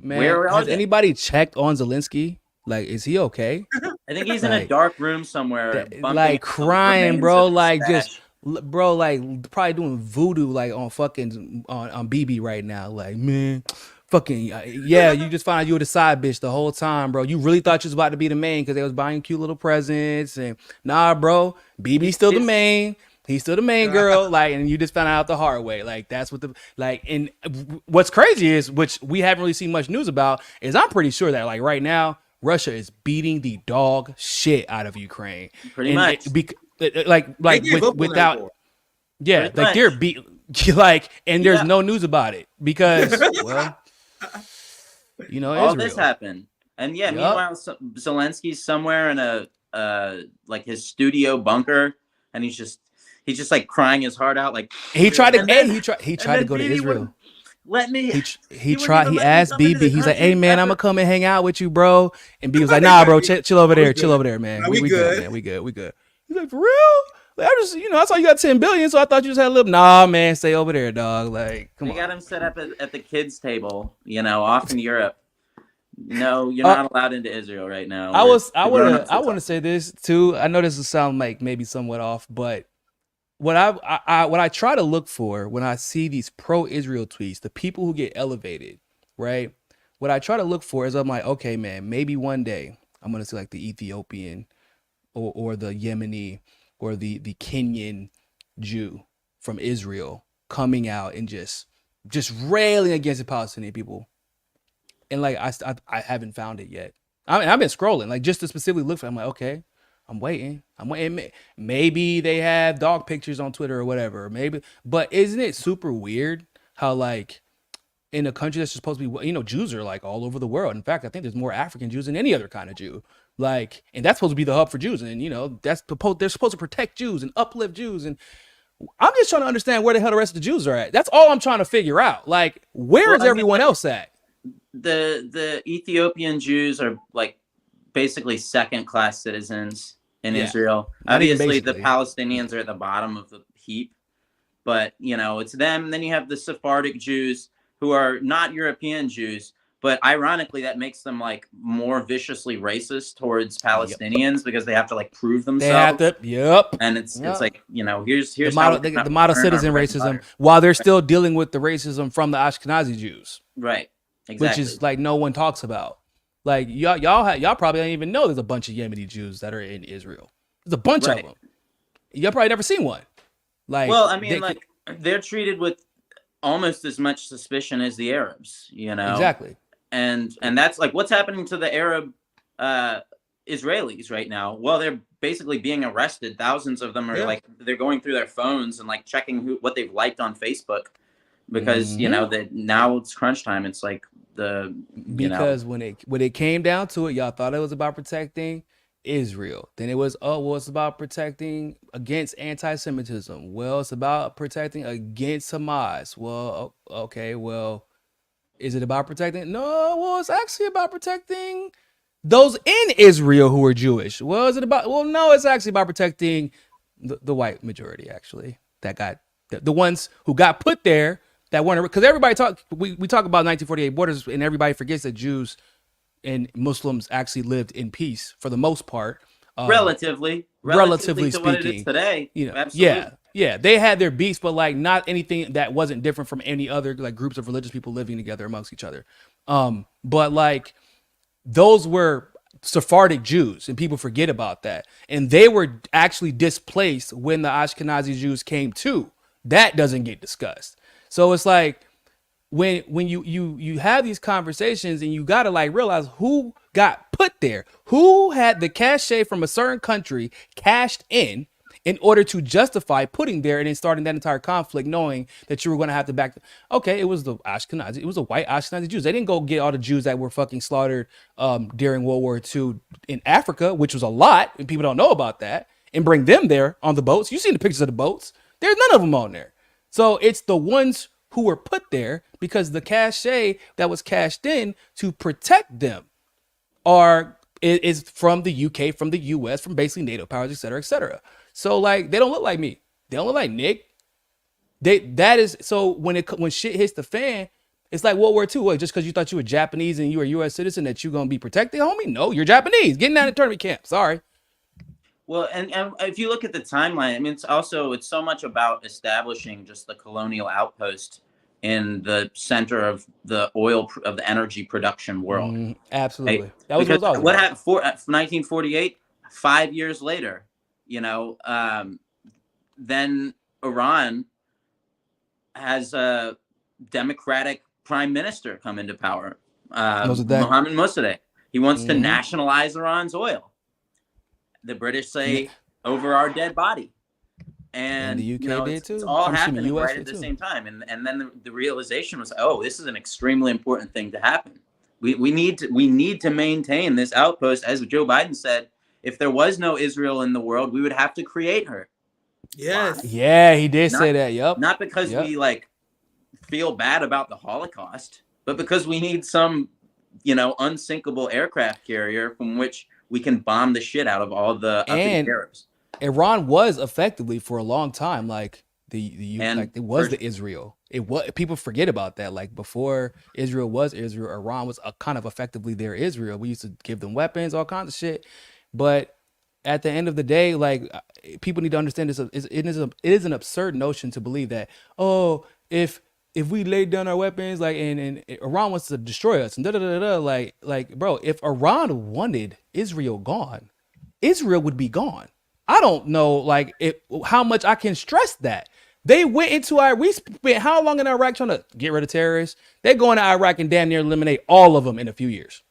Man, Where are has they? anybody checked on Zelensky? Like, is he okay? I think he's in a Like, dark room somewhere, bumping like into the crying, remains bro. of his Like just, stash. bro, like probably doing voodoo, like on fucking on BB right now. Like, man, fucking yeah, you just found out you were the side bitch the whole time, bro. You really thought you was about to be the main because they was buying cute little presents and nah, bro. BB's still the main. He's still the main girl, like, and you just found out the hard way. Like, that's what the like. And what's crazy is, which we haven't really seen much news about, is I'm pretty sure that like right now, Russia is beating the dog shit out of Ukraine. Pretty much. Like They gave up on that without, war. yeah, Pretty like much. they're beat, like, and there's Yeah. no news about it because, well, you know, All Israel. this happened, and yeah, Yup. meanwhile, Zelensky's somewhere in a like his studio bunker, and he's just like crying his heart out. Like He tried to, And then- he tried and to then go to BB Israel. wouldn't let me. He wouldn't tried. even He let me asked come into BB. the He's like, country "Hey man, I'm ever. gonna come and hang out with you, bro." And B was like, "Nah, bro, chill over there, We chill good. over there, man. Nah, We we good, good. man. We good." He's like, "For real? Like, I just, I saw you got 10 billion, so I thought you just had a little." Nah, man, stay over there, dog. Like, come They on. got him set up at the kids' table, off in Europe. No, you're not allowed into Israel right now. I want grown-ups are to say this too. I know this will sound like maybe somewhat off, but what I try to look for when I see these pro-Israel tweets, the people who get elevated, right? What I try to look for is I'm like, okay, man, maybe one day I'm gonna see like the Ethiopian or the Yemeni or the Kenyan Jew from Israel coming out and just railing against the Palestinian people. And like I haven't found it yet. I mean, I've been scrolling like just to specifically look for it. I'm like, okay, I'm waiting. Maybe they have dog pictures on Twitter or whatever. Maybe, but isn't it super weird how like in a country that's supposed to be, Jews are like all over the world. In fact, I think there's more African Jews than any other kind of Jew. Like, and that's supposed to be the hub for Jews. And they're supposed to protect Jews and uplift Jews. And I'm just trying to understand where the hell the rest of the Jews are at. That's all I'm trying to figure out. Like, where is everyone else at? The Ethiopian Jews are like basically second-class citizens in Israel. Not even Obviously, the basically. Palestinians are at the bottom of the heap, but it's them. And then you have the Sephardic Jews who are not European Jews, but ironically, that makes them like more viciously racist towards Palestinians because they have to like prove They themselves. have to, yep. And it's like here's The how model, we're gonna the model earn our citizen bread and racism, butter. while they're still dealing with the racism from the Ashkenazi Jews, Right. Exactly. which is like no one talks about. Like y'all probably don't even know there's a bunch of Yemeni Jews that are in Israel. There's a bunch of them. Y'all probably never seen one. Like, well, I mean, they're treated with almost as much suspicion as the Arabs, exactly. And that's like what's happening to the Arab Israelis right now. Well, they're basically being arrested. Thousands of them are like they're going through their phones and like checking what they've liked on Facebook because that now it's crunch time. It's like because when it came down to it, y'all thought it was about protecting Israel. Then it was, it's about protecting against anti-Semitism. Well, it's about protecting against Hamas. Well, okay, well, is it about protecting? No, well, it's actually about protecting those in Israel who are Jewish. Well, is it about? Well, no, it's actually about protecting the white majority, actually, that got the ones who got put there that weren't, because everybody we talk about 1948 borders and everybody forgets that Jews and Muslims actually lived in peace for the most part. Relatively speaking, to what it is today. Absolutely. Yeah, they had their beefs, but like not anything that wasn't different from any other like groups of religious people living together amongst each other. But like those were Sephardic Jews, and people forget about that. And they were actually displaced when the Ashkenazi Jews came too. That doesn't get discussed. So it's like when you have these conversations and you got to like realize who got put there, who had the cachet from a certain country cashed in order to justify putting there and then starting that entire conflict, knowing that you were going to have to back. Okay, it was the Ashkenazi, it was the white Ashkenazi Jews. They didn't go get all the Jews that were fucking slaughtered during World War II in Africa, which was a lot, and people don't know about that, and bring them there on the boats. You've seen the pictures of the boats. There's none of them on there. So it's the ones who were put there because the cachet that was cashed in to protect them is from the UK, from the US, from basically NATO powers, et cetera, et cetera. So like they don't look like me. They don't look like Nick. So when shit hits the fan, It's like World War II. What, just because you thought you were Japanese and you were a U.S. citizen that you're going to be protected, homie? No, you're Japanese. Getting out of internment camp. Sorry. Well, and if you look at the timeline, I mean, it's so much about establishing just the colonial outpost in the center of the energy production world. Absolutely. Right? That was because what happened for 1948, 5 years later, then Iran has a democratic prime minister come into power, Mohammad Mossadegh. He wants to nationalize Iran's oil. The British say over our dead body, and the UK did too. It's all happening right at the same time. And then the realization was, oh, this is an extremely important thing to happen. We need to maintain this outpost, as Joe Biden said. If there was no Israel in the world, we would have to create her. Yes. Wow. Yeah, he did say that. Yep. Not because we feel bad about the Holocaust, but because we need some, unsinkable aircraft carrier from which we can bomb the shit out of all the Arabs. Iran was effectively for a long time like it was the Israel. It was, people forget about that. Like before Israel was Israel, Iran was a kind of effectively their Israel. We used to give them weapons, all kinds of shit. But at the end of the day, like people need to understand this. It is an absurd notion to believe that, oh, if we laid down our weapons, like and Iran wants to destroy us and like bro, if Iran wanted Israel gone, Israel would be gone. I don't know how much I can stress that. They went into Iraq. We spent how long in Iraq trying to get rid of terrorists? They're going to Iraq and damn near eliminate all of them in a few years.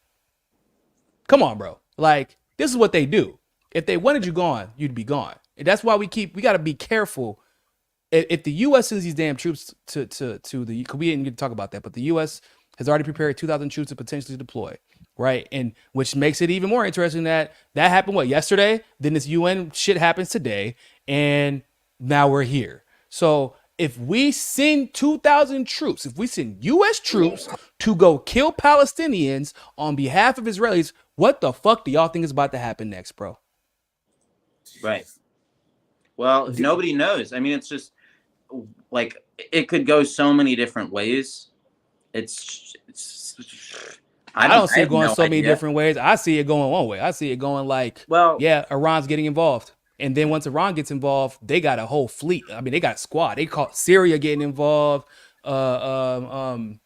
Come on, bro. Like, this is what they do. If they wanted you gone, you'd be gone. And that's why we got to be careful. If the U.S. sends these damn troops to the, we didn't get to talk about that, but the U.S. has already prepared 2,000 troops to potentially deploy, right? And which makes it even more interesting that happened, yesterday? Then this UN shit happens today, and now we're here. So if we send 2,000 troops, if we send U.S. troops to go kill Palestinians on behalf of Israelis, what the fuck do y'all think is about to happen next, bro? Right. Well, nobody knows. I mean, it's just like it could go so many different ways. I don't see it going so many different ways. I see it going one way. I see it going like, Iran's getting involved. And then once Iran gets involved, they got a whole fleet. I mean, they got a squad. They call Syria getting involved. Iraq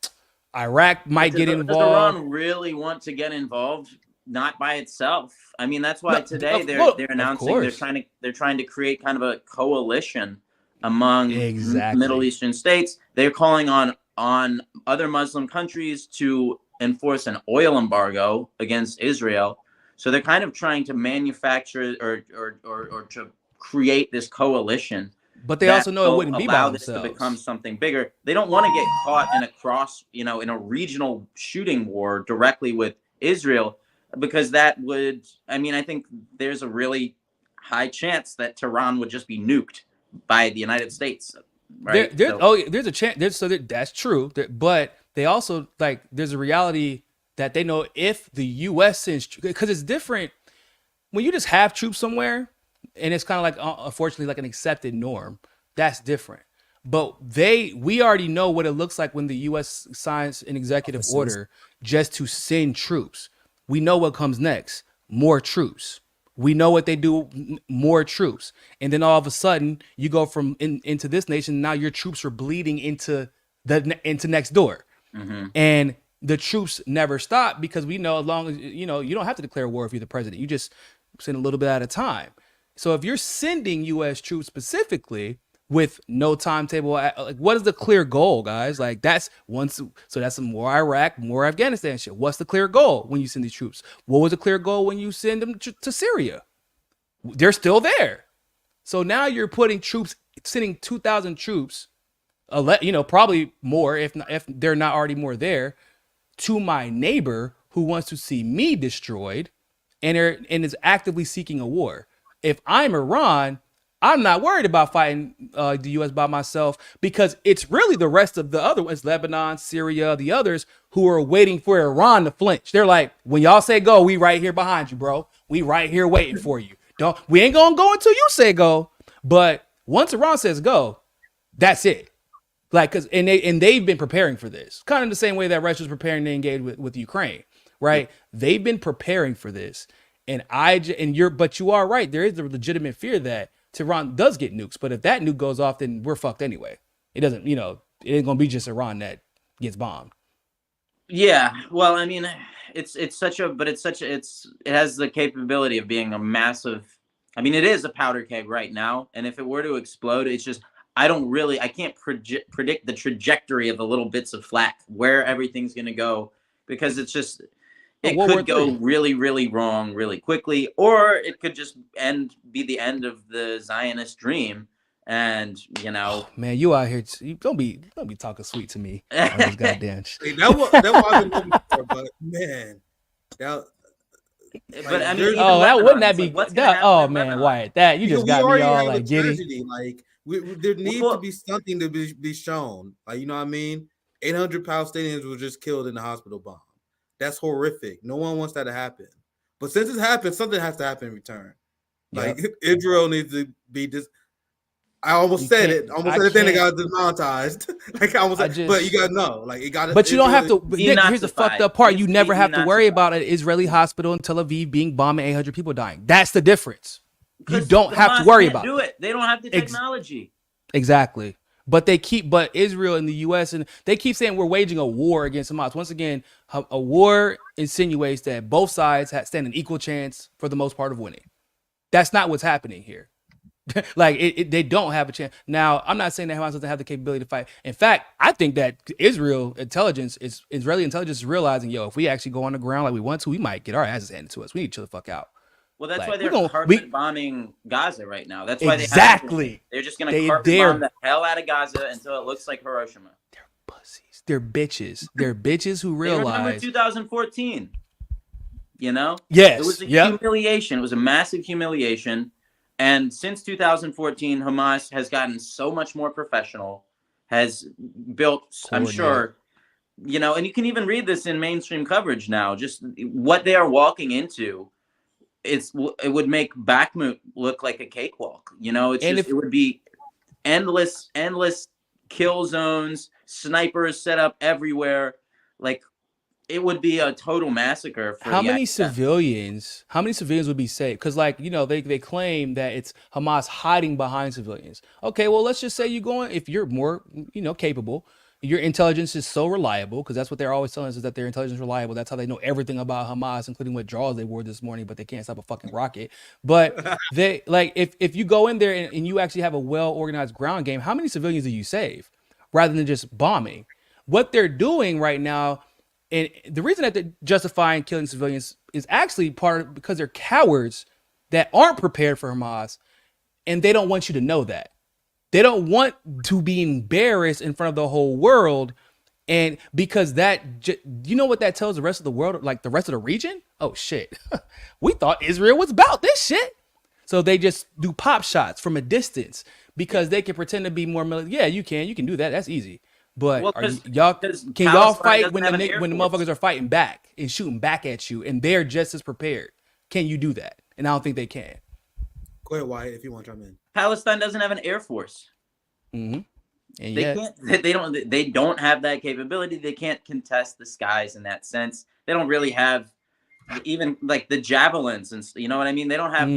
might get involved. Does Iran really want to get involved? Not by itself. I mean, that's why today they're announcing they're trying to create kind of a coalition among Middle Eastern states. They're calling on other Muslim countries to enforce an oil embargo against Israel. So they're kind of trying to manufacture or to create this coalition. But they also know it wouldn't be by themselves. This to become something bigger. They don't want to get caught in a regional shooting war directly with Israel, because that would, I think there's a really high chance that Tehran would just be nuked by the United States. Right? There's a chance. That's true. But they also, there's a reality that they know if the U.S. sends, because it's different when you just have troops somewhere, and it's kind of like, unfortunately, like an accepted norm. That's different. But we already know what it looks like when the U.S. signs an executive order just to send troops. We know what comes next. More troops. We know what they do. More troops. And then all of a sudden, you go from into this nation. Now your troops are bleeding into next door. Mm-hmm. And the troops never stop, because we know as long as, you don't have to declare war if you're the president. You just send a little bit at a time. So if you're sending U.S. troops specifically with no timetable, what is the clear goal, guys? That's more Iraq, more Afghanistan shit. What's the clear goal when you send these troops? What was the clear goal when you send them to Syria? They're still there. So now you're sending 2,000 troops, probably more if they're not already more there, to my neighbor who wants to see me destroyed and is actively seeking a war. If I'm Iran, I'm not worried about fighting the U.S. by myself, because it's really the rest of the other ones, Lebanon, Syria, the others, who are waiting for Iran to flinch. They're like, when y'all say go, we right here behind you, bro. We right here waiting for you. We ain't gonna go until you say go. But once Iran says go, that's it. Like, cause they've been preparing for this, kind of the same way that Russia's preparing to engage with Ukraine, right? Yeah. They've been preparing for this, but you are right. There is a legitimate fear that Tehran does get nukes, but if that nuke goes off, then we're fucked anyway. It doesn't, it ain't gonna be just Iran that gets bombed. Yeah, well, I mean, it has the capability of being a massive. I mean, it is a powder keg right now, and if it were to explode, it's just. I can't predict the trajectory of the little bits of flak, where everything's going to go, because it could go really, really wrong really quickly, or it could just be the end of the Zionist dream. And, man, you out here, don't be talking sweet to me. Goddamn shit. That was I've been looking for, but man, that wouldn't that be? Oh man, Wyatt, that you just got me all like giddy. Like there needs to be something to be shown. Like, you know what I mean? 800 Palestinians were just killed in the hospital bomb. That's horrific. No one wants that to happen. But since it's happened, something has to happen in return. Like Israel needs to be I almost said it. Then it got demonetized. But you gotta know, like it got. But you don't have to. Here's the fucked up part: you never have to worry about an Israeli hospital in Tel Aviv being bombed and 800 people dying. That's the difference. You don't have to worry about it. They don't have the technology. Exactly. But Israel and the U.S. and they keep saying we're waging a war against Hamas. Once again, a war insinuates that both sides stand an equal chance for the most part of winning. That's not what's happening here. Like they don't have a chance. Now, I'm not saying that Hamas doesn't have the capability to fight. In fact, I think that Israeli intelligence is realizing, if we actually go on the ground like we want to, we might get our asses handed to us. We need to chill the fuck out. Well, that's why they're carpet bombing Gaza right now. That's why they're just going to carpet bomb the hell out of Gaza until it looks like Hiroshima. They're pussies. They're bitches. They're bitches who realize. Remember 2014. Yes. It was a humiliation. It was a massive humiliation. And since 2014, Hamas has gotten so much more professional, has built, I'm sure, and you can even read this in mainstream coverage now, just what they are walking into. It would make Bakhmut look like a cakewalk. It would be endless kill zones, snipers set up everywhere. Like, it would be a total massacre. How many civilians would be saved? Because, they claim that it's Hamas hiding behind civilians. Okay, well, let's just say if you're more, capable, your intelligence is so reliable, because that's what they're always telling us, is that their intelligence is reliable. That's how they know everything about Hamas, including what draws they wore this morning, but they can't stop a fucking rocket. But if you go in there and you actually have a well-organized ground game, how many civilians do you save rather than just bombing? What they're doing right now, and the reason that they're justifying killing civilians is actually because they're cowards that aren't prepared for Hamas, and they don't want you to know that. They don't want to be embarrassed in front of the whole world, and because you know what that tells the rest of the world, like the rest of the region? Oh shit, we thought Israel was about this shit. So they just do pop shots from a distance because they can pretend to be more military. Yeah, you can do that. That's easy. But can y'all fight when the motherfuckers are fighting back and shooting back at you and they're just as prepared? Can you do that? And I don't think they can. Go ahead, Wyatt, if you want to chime in. Palestine doesn't have an air force. Mm-hmm. And they don't have that capability. They can't contest the skies in that sense. They don't really have even like the javelins, and you know what I mean. They don't have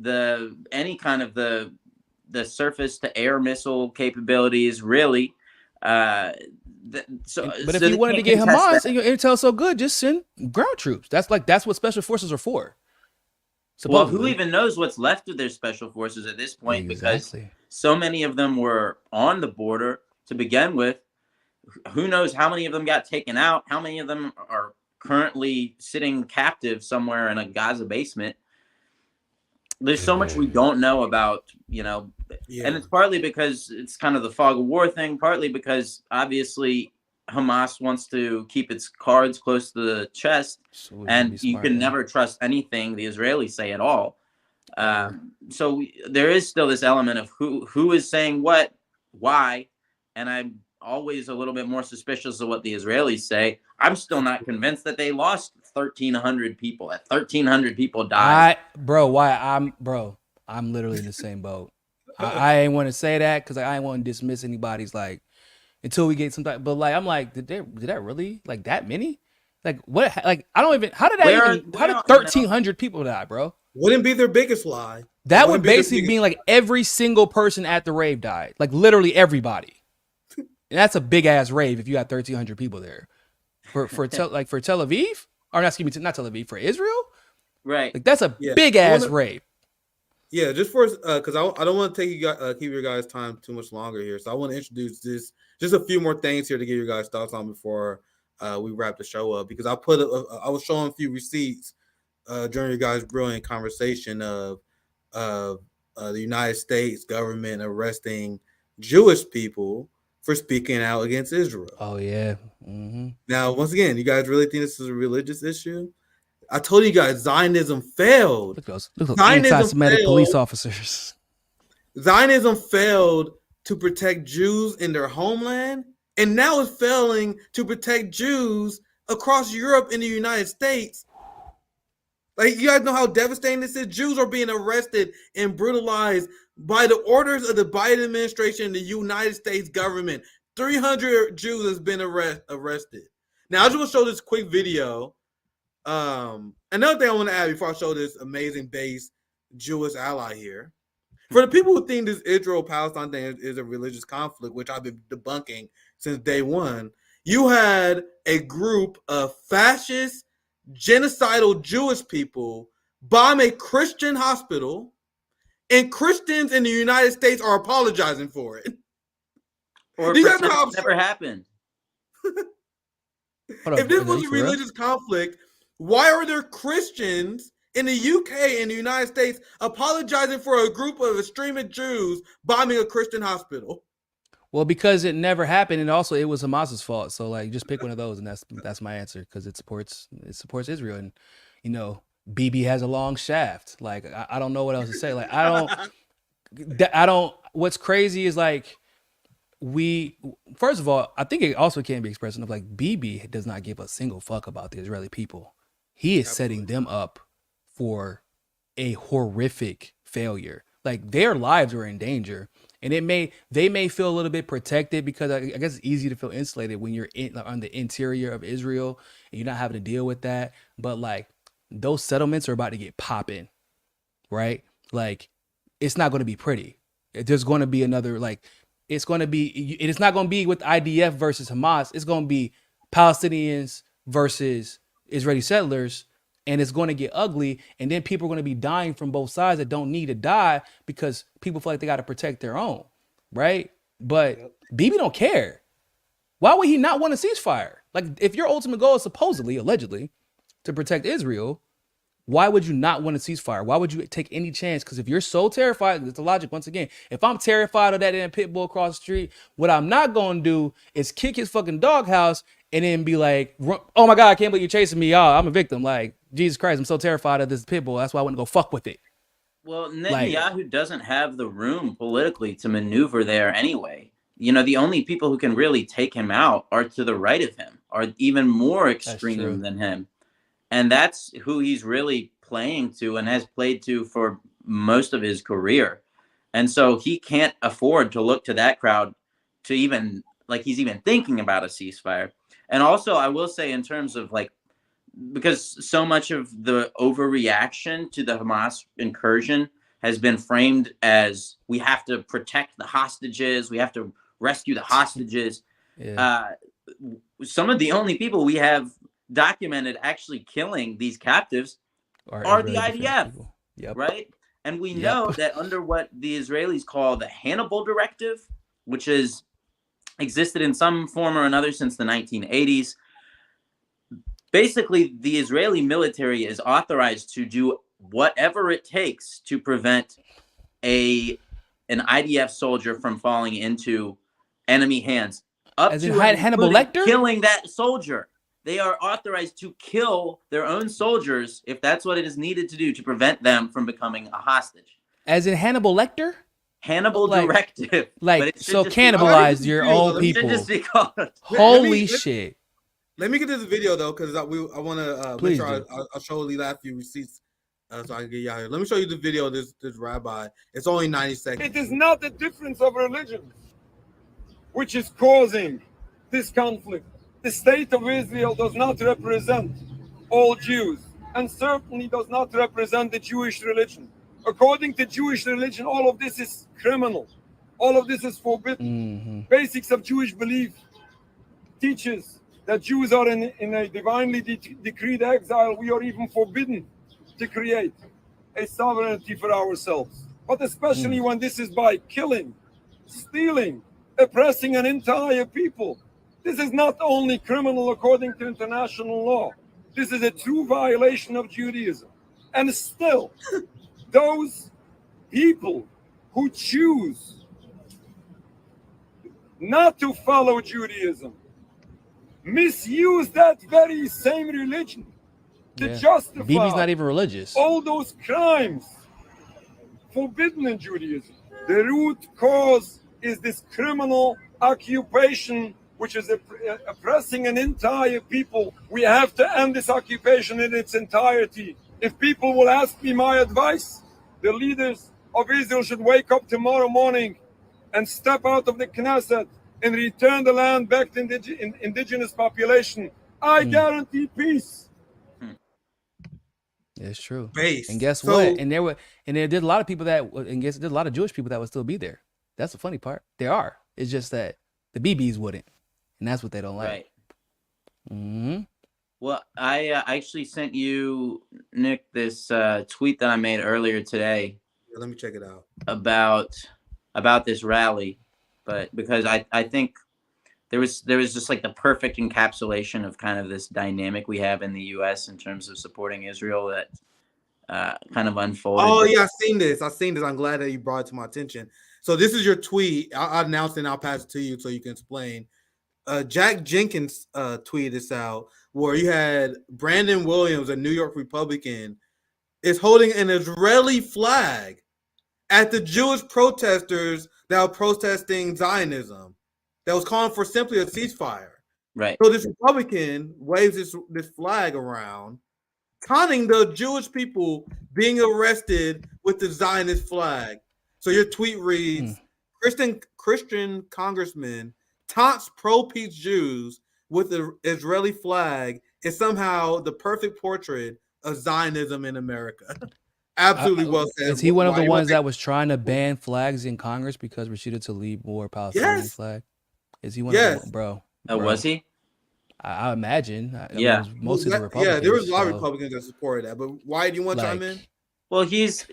the any kind of the surface to air missile capabilities, really. But if you wanted to get Hamas and your intel's so good, just send ground troops. That's what special forces are for. Supposedly. Well, who even knows what's left of their special forces at this point? Exactly. Because so many of them were on the border to begin with. Who knows how many of them got taken out? How many of them are currently sitting captive somewhere in a Gaza basement? There's so much we don't know about, and it's partly because it's kind of the fog of war thing, partly because obviously Hamas wants to keep its cards close to the chest, and you can never trust anything the Israelis say at all. So there is still this element of who is saying what, why, and I'm always a little bit more suspicious of what the Israelis say. I'm still not convinced that they lost 1,300 people. That 1,300 people died. I'm literally in the same boat. I ain't want to say that because I ain't want to dismiss anybody's like until we get some type. But like I'm like, did that really like that many? Like what? Like I don't even. How did how did 1,300 people die, bro? Wouldn't be their biggest lie. That would basically mean like every single person at the rave died, like literally everybody. And that's a big ass rave if you got 1,300 people there. For Tel Aviv, or not, excuse me, not Tel Aviv, for Israel, right? Like that's a big ass rave. Yeah, just for because I don't want to take you guys, keep your guys' time too much longer here, so I want to introduce just a few more things here to get your guys' thoughts on before we wrap the show up. Because I was showing a few receipts during your guys' brilliant conversation of the United States government arresting Jewish people for speaking out against Israel. Oh yeah. Mm-hmm. Now, once again, you guys really think this is a religious issue? I told you guys, Zionism failed. Look at those anti-Semitic police officers. Zionism failed to protect Jews in their homeland, and now it's failing to protect Jews across Europe and the United States. Like, you guys know how devastating this is? Jews are being arrested and brutalized by the orders of the Biden administration and the United States government. 300 Jews has been arrested. Now, I just want to show this quick video. Another thing I want to add before I show this amazing base Jewish ally here. For the people who think this Israel-Palestine thing is a religious conflict, which I've been debunking since day one, you had a group of fascist, genocidal Jewish people bomb a Christian hospital, and Christians in the United States are apologizing for it. Or do you guys know how never happened? If this was a religious conflict, why are there Christians in the UK and the United States apologizing for a group of extremist Jews bombing a Christian hospital? Well, because it never happened, and also it was Hamas's fault. So like, just pick one of those, and that's my answer, because it supports Israel, and you know, BB has a long shaft. Like I don't know what else to say. Like I don't. What's crazy is like first of all, I think it also can be expressed of like BB does not give a single fuck about the Israeli people. He is setting them up for a horrific failure. Like their lives are in danger, and they may feel a little bit protected because I guess it's easy to feel insulated when you're on the interior of Israel and you're not having to deal with that. But like those settlements are about to get popping, right? Like it's not going to be pretty. There's going to be another like. It's not going to be with IDF versus Hamas. It's going to be Palestinians versus Israeli settlers, and it's going to get ugly. And then people are going to be dying from both sides that don't need to die because people feel like they got to protect their own, right? But Bibi don't care. Why would he not want a ceasefire? Like, if your ultimate goal is supposedly, allegedly, to protect Israel, why would you not want a ceasefire? Why would you take any chance? Because if you're so terrified, it's the logic once again. If I'm terrified of that damn pit bull across the street, what I'm not going to do is kick his fucking doghouse and then be like, oh my God, I can't believe you're chasing me. I'm a victim. Like, Jesus Christ, I'm so terrified of this pit bull. That's why I want to go fuck with it. Well, Netanyahu doesn't have the room politically to maneuver there anyway. You know, the only people who can really take him out are to the right of him, are even more extreme than him. And that's who he's really playing to and has played to for most of his career. And so he can't afford to look to that crowd to even, like, he's even thinking about a ceasefire. And also, I will say, in terms of, like, because so much of the overreaction to the Hamas incursion has been framed as we have to protect the hostages, we have to rescue the hostages. Yeah. Some of the only people we have documented actually killing these captives are the IDF, right? And we know that under what the Israelis call the Hannibal Directive, which has existed in some form or another since the 1980s, basically the Israeli military is authorized to do whatever it takes to prevent an IDF soldier from falling into enemy hands, up as to in Hannibal Lecter killing that soldier. They are authorized to kill their own soldiers if that's what it is needed to do to prevent them from becoming a hostage. As in Hannibal Lecter? Hannibal Directive. Like, so cannibalize your own people. Holy shit. Let me get this video, though, because I want to make sure I show the last few receipts So I can get you out here. Let me show you the video of this rabbi. It's only 90 seconds. It is not the difference of religion which is causing this conflict. The state of Israel does not represent all Jews, and certainly does not represent the Jewish religion. According to Jewish religion, all of this is criminal. All of this is forbidden. Basics of Jewish belief teaches that Jews are in a divinely decreed exile. We are even forbidden to create a sovereignty for ourselves. But especially when this is by killing, stealing, oppressing an entire people. This is not only criminal according to international law. This is a true violation of Judaism. And still, those people who choose not to follow Judaism misuse that very same religion to justify Bibi's not even religious. all those crimes forbidden in Judaism. The root cause is this criminal occupation, which is oppressing an entire people. We have to end this occupation in its entirety. If people will ask me my advice, the leaders of Israel should wake up tomorrow morning and step out of the Knesset and return the land back to indigenous population. I guarantee peace. It's true. Base. And guess So- what? And there's a lot of people there's a lot of Jewish people that would still be there. That's the funny part. There are. It's just that the BBs wouldn't, and that's what they don't like. Right. Mm-hmm. Well, I actually sent you, Nick, this tweet that I made earlier today Let me check it out. about this rally, but because I think there was just like the perfect encapsulation of kind of this dynamic we have in the U.S. in terms of supporting Israel that kind of unfolded. Oh yeah, I've seen this. I'm glad that you brought it to my attention. So this is your tweet. I announced it and I'll pass it to you so you can explain. Jack Jenkins tweeted this out where you had Brandon Williams, a New York Republican, is holding an Israeli flag at the Jewish protesters that were protesting Zionism, that was calling for simply a ceasefire. Right. So this Republican waves this flag around, taunting the Jewish people being arrested with the Zionist flag. So your tweet reads, Christian congressman taunts pro-peace Jews with the Israeli flag is somehow the perfect portrait of Zionism in America. Absolutely well said. Is he one of the ones that was trying to ban flags in Congress because Rashida Tlaib wore a Palestinian flag? Is he one of them? Bro. Was he? I imagine. I mean, Yeah. most of the Republicans. Yeah, there was a lot of Republicans that supported that. But why do you want to chime in? Well, he's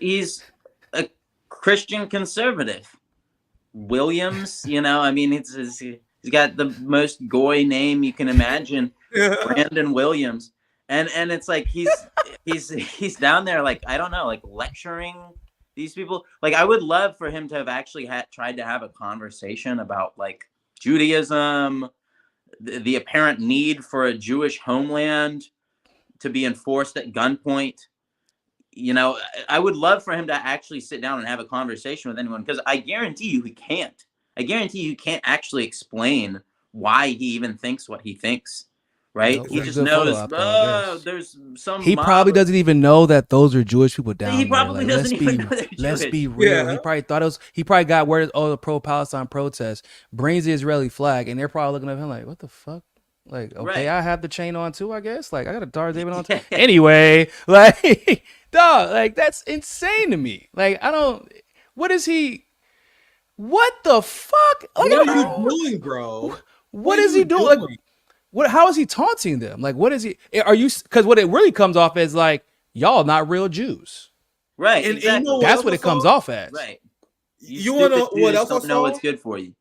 a Christian conservative. Williams, I mean, he's got the most goy name you can imagine, Brandon Williams, and it's like he's down there, like, I don't know, like lecturing these people. Like, I would love for him to have actually tried to have a conversation about like Judaism, the apparent need for a Jewish homeland to be enforced at gunpoint. I would love for him to actually sit down and have a conversation with anyone, because I guarantee you he can't. I guarantee you can't actually explain why he even thinks what he thinks, right? Nope. He That's just a good knows, follow-up, there's some. He probably doesn't even know that those are Jewish people down there. He probably Like, doesn't even know they're let's Jewish. be real. Yeah. He probably thought it was. He probably got word of the pro-Palestine protest, brings the Israeli flag, and they're probably looking at him like, "What the fuck?" Like, okay, Right. I have the chain on too, I guess. Like, I got a Dar David on too. Anyway, like, dog, like, that's insane to me. Like, I don't. What is he? What the fuck? Like, What are you doing, bro? What is he doing? Like, what? How is he taunting them? Like, what is he? Are you? Because what it really comes off as, like, y'all not real Jews. Right, And exactly. you know That's else what I it comes saw? off as. Right. You want to know stupid what Jews else I don't know saw? what's good for you.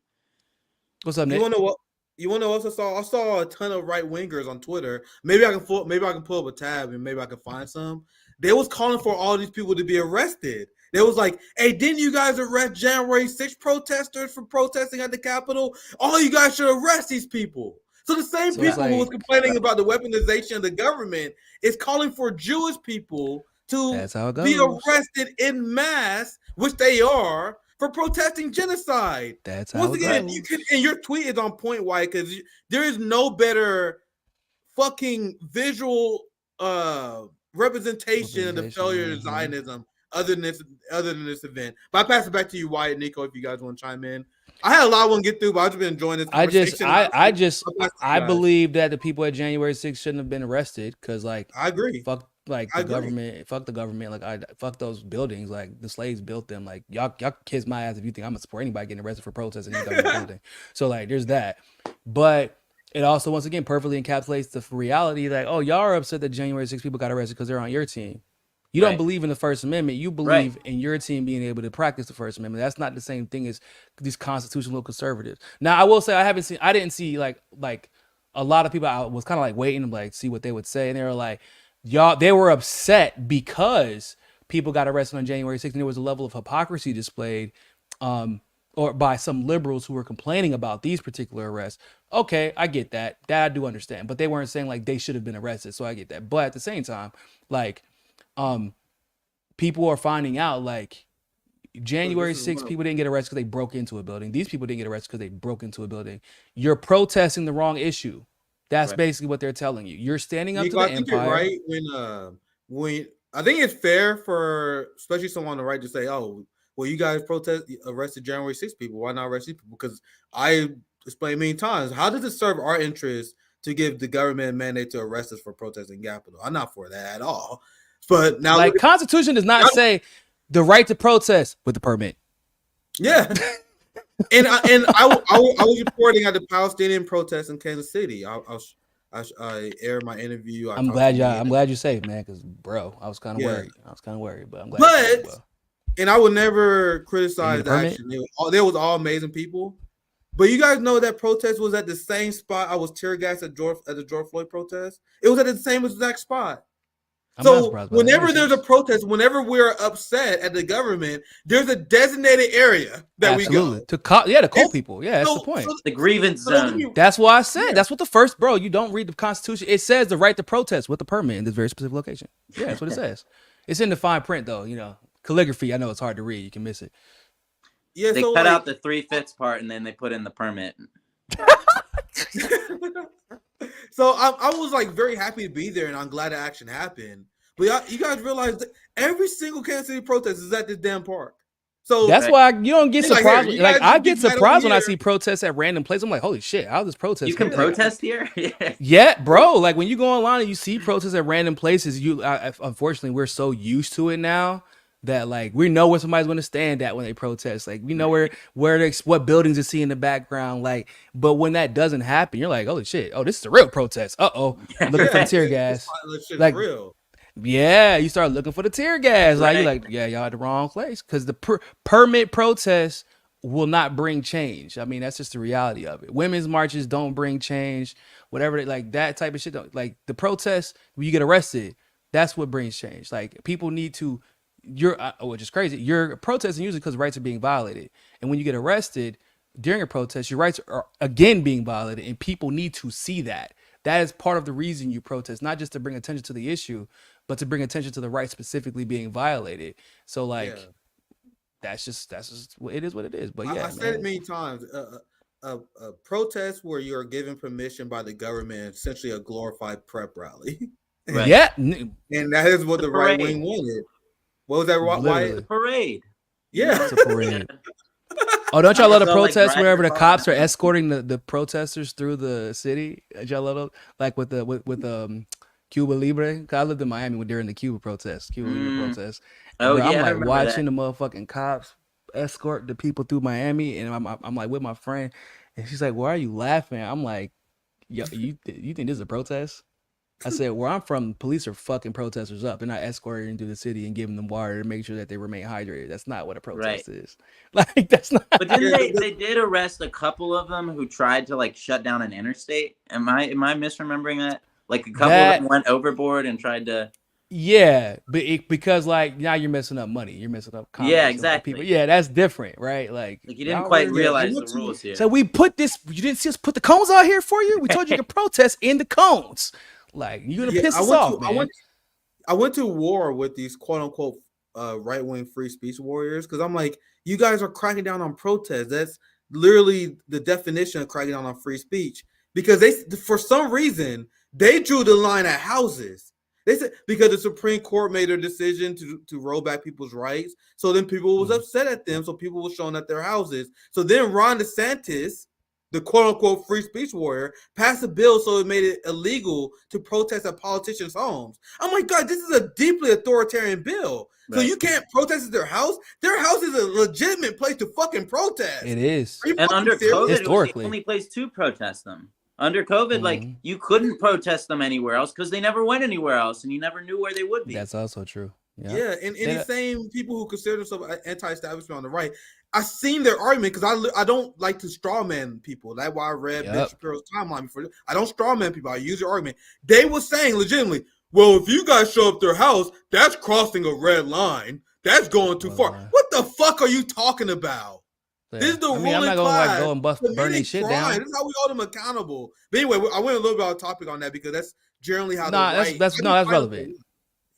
What's up, You Nick? want to know what? You want to know what else I saw? I saw a ton of right wingers on Twitter. Maybe I can pull up a tab and maybe I can find some. They was calling for all these people to be arrested. They was like, "Hey, didn't you guys arrest January 6th protesters for protesting at the Capitol? All you guys should arrest these people." So the same So it's people who was like- complaining about the weaponization of the government is calling for Jewish people to That's how it be goes. arrested in mass, which they are, for protesting genocide. That's how Once it again, goes. you can, and your tweet is on point, Wyatt, because there is no better fucking visual representation of the failure of Zionism other than this event. But I pass it back to you, Wyatt, Niko, if you guys want to chime in. I had a lot I want to get through, but I've just been enjoying this conversation. I believe that the people at January 6th shouldn't have been arrested because, like, I agree. Fuck, like the government. Fuck the government. Like, fuck those buildings. Like, the slaves built them. Like, y'all kiss my ass if you think I'm gonna support anybody getting arrested for protesting in the government building. So, like, there's that. But it also, once again, perfectly encapsulates the reality that, oh, y'all are upset that January 6th people got arrested because they're on your team. You don't believe in the First Amendment. You believe in your team being able to practice the First Amendment. That's not the same thing as these constitutional conservatives. Now, I will say I didn't see like a lot of people. I was kind of like waiting to like see what they would say, and they were like, they were upset because people got arrested on January 6th, and there was a level of hypocrisy displayed, or by some liberals who were complaining about these particular arrests. Okay, I get that. That I do understand, but they weren't saying like they should have been arrested. So I get that. But at the same time, like, people are finding out like January 6th, people didn't get arrested because they broke into a building. These people didn't get arrested because they broke into a building. You're protesting the wrong issue. That's basically what they're telling you. You're standing up to the empire. I think you're right when I think it's fair for especially someone on the right to say, oh, well, you guys arrested January 6th people. Why not arrest these people? Because I explained many times, how does it serve our interest to give the government a mandate to arrest us for protesting Capitol? I'm not for that at all. But now, like, Constitution does not say the right to protest with the permit. Yeah, and I was reporting at the Palestinian protests in Kansas City. I aired my interview. I'm glad you're safe, man. Because bro, I was kind of worried. But I'm glad. And I would never criticize the action. There was all amazing people. But you guys know that protest was at the same spot I was tear gassed at the George Floyd protest. It was at the same exact spot. So whenever there's a protest, whenever we're upset at the government, there's a designated area that we go to call people. Yeah, that's the point. The grievance zone. That's why I said that's what the first, bro. You don't read the Constitution. It says the right to protest with the permit in this very specific location. Yeah, that's what it says. It's in the fine print, though. You know, calligraphy. I know it's hard to read. You can miss it. Yeah, they cut out the 3/5 part and then they put in the permit. So I was like very happy to be there, and I'm glad the action happened. But you guys realize that every single Kansas City protest is at this damn park. So that's why you don't get surprised. Like, I get surprised when I see protests at random places. I'm like, holy shit, how's this protest? You can protest here? Yeah, bro. Like, when you go online and you see protests at random places, unfortunately, we're so used to it now that, like, we know where somebody's going to stand at when they protest. Like, we know what buildings to see in the background. Like, but when that doesn't happen, you're like, holy shit, oh, this is a real protest. Looking for tear gas. Like, real. Yeah, you start looking for the tear gas. Like, you're like, yeah, y'all at the wrong place. Because the permit protests will not bring change. I mean, that's just the reality of it. Women's marches don't bring change. Whatever, like, that type of shit. Like, the protests, when you get arrested, that's what brings change. Like, people need to, which is crazy, you're protesting usually because rights are being violated. And when you get arrested during a protest, your rights are again being violated. And people need to see that. That is part of the reason you protest, not just to bring attention to the issue, but to bring attention to the rights specifically being violated. So, like, that's just it is what it is. But yeah, I said it many times. A protest where you are given permission by the government, essentially a glorified prep rally. Right. Yeah, and that is what the right wing wanted. What was that? Why? Parade. Yeah, it's a parade. Oh, don't y'all love the protests wherever the cops are escorting the protesters through the city? Y'all love those? Like with Cuba Libre. I lived in Miami during the Cuba protests. Libre protests. Oh, yeah, I'm like watching the motherfucking cops escort the people through Miami, and I'm like with my friend, and she's like, "Why are you laughing?" I'm like, "Yo, you think this is a protest?" I said, "Where I'm from, police are fucking protesters up. They're not escorting through the city and giving them water to make sure that they remain hydrated. That's not what a protest is. Like, that's not." But didn't they did arrest a couple of them who tried to, like, shut down an interstate? Am I misremembering that? Like, a couple of them went overboard and tried to. Yeah, but because, like, now you're messing up money. You're messing up commerce. Yeah, exactly. People. Yeah, that's different, right? Like you didn't quite realize the rules here. So we put this. You didn't see us put the cones out here for you. We told you to protest in the cones. Like, you're gonna piss us off, man. I went to war with these quote unquote right wing free speech warriors because I'm like, you guys are cracking down on protests. That's literally the definition of cracking down on free speech. Because for some reason they drew the line at houses. They said because the Supreme Court made a decision to roll back people's rights. So then people was upset at them. So people were showing at their houses. So then Ron DeSantis, the quote unquote free speech warrior, passed a bill so it made it illegal to protest at politicians' homes. I'm like, God, this is a deeply authoritarian bill. So you can't protest at their house? Their house is a legitimate place to fucking protest. It is. And under COVID, Historically. it was the only place to protest them. Under COVID, like you couldn't protest them anywhere else because they never went anywhere else, and you never knew where they would be. That's also true. Yeah, and the same people who consider themselves anti-establishment on the right, I've seen their argument because I don't like to straw man people. That's why I read Ben Shapiro's timeline before. I don't straw man people. I use their argument. They were saying legitimately, well, if you guys show up their house, that's crossing a red line. That's going too far. What the fuck are you talking about? Yeah. This is the ruling I'm not class. Go and burn their shit down. This is how we hold them accountable. But anyway, I went a little bit off topic on that because that's generally how that's relevant.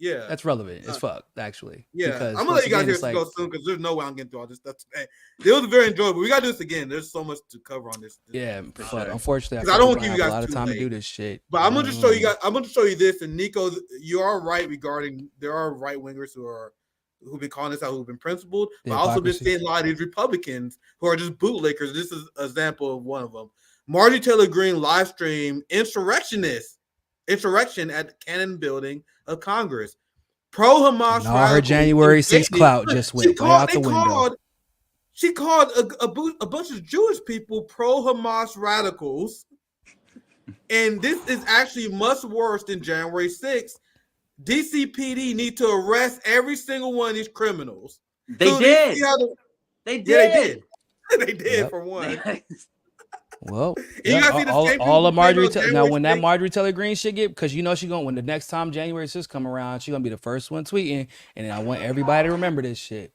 Yeah, that's relevant as fuck, actually. Yeah, because I'm gonna let you guys hear go soon because there's no way I'm getting through all this stuff today. It was very enjoyable. We gotta do this again. There's so much to cover on this. Yeah, but unfortunately, I don't want to give you guys a lot of time to do this shit. But I'm gonna just show you guys. I'm gonna show you this. And Niko, you are right regarding there are right wingers who've been calling this out, who've been principled, but also been seeing a lot of these Republicans who are just bootlickers. This is an example of one of them. Marjorie Taylor Greene live stream insurrection at the Cannon Building of Congress. Pro-Hamas. And all her January 6th clout just went right out the window. She called a bunch of Jewish people pro-Hamas radicals. And this is actually much worse than January 6th. DCPD need to arrest every single one of these criminals. They did. They did. They did for one. Well, all of Marjorie. Now, when that Marjorie Taylor Greene shit get, because you know she when the next time January 6th come around, she gonna be the first one tweeting, and I want everybody to remember this shit.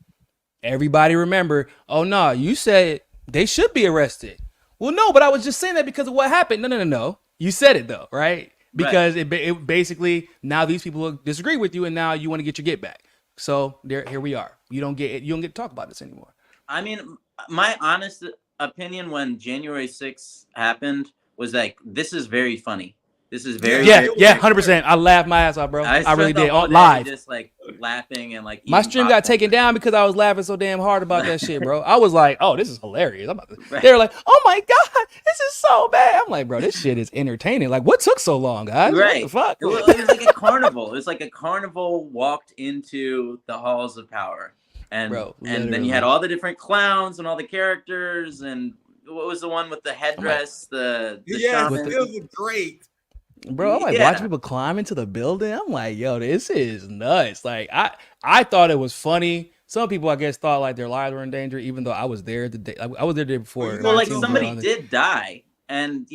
Everybody remember. Oh no, you said they should be arrested. Well, no, but I was just saying that because of what happened. No. You said it though, right? Because it basically now these people disagree with you, and now you want to get your get back. So here we are. You don't get to talk about this anymore. I mean, my honest opinion when January 6th happened was like, this is very funny. This is very 100%. I laughed my ass off, bro. I really did on live, just like laughing and like my stream got taken down because I was laughing so damn hard about that shit, bro. I was like, oh, this is hilarious. They were like, oh my god, this is so bad. I'm like, bro, this shit is entertaining. Like, what took so long, guys? Right. What the fuck? It was like a carnival. It was like a carnival walked into the halls of power. And then you had all the different clowns and all the characters, and what was the one with the headdress? The shaman? It was great. Bro, I'm like watching people climb into the building. I'm like, yo, this is nuts. Like, I thought it was funny. Some people, I guess, thought like their lives were in danger, even though I was there the day. I was there the day before. Well, like somebody did die, and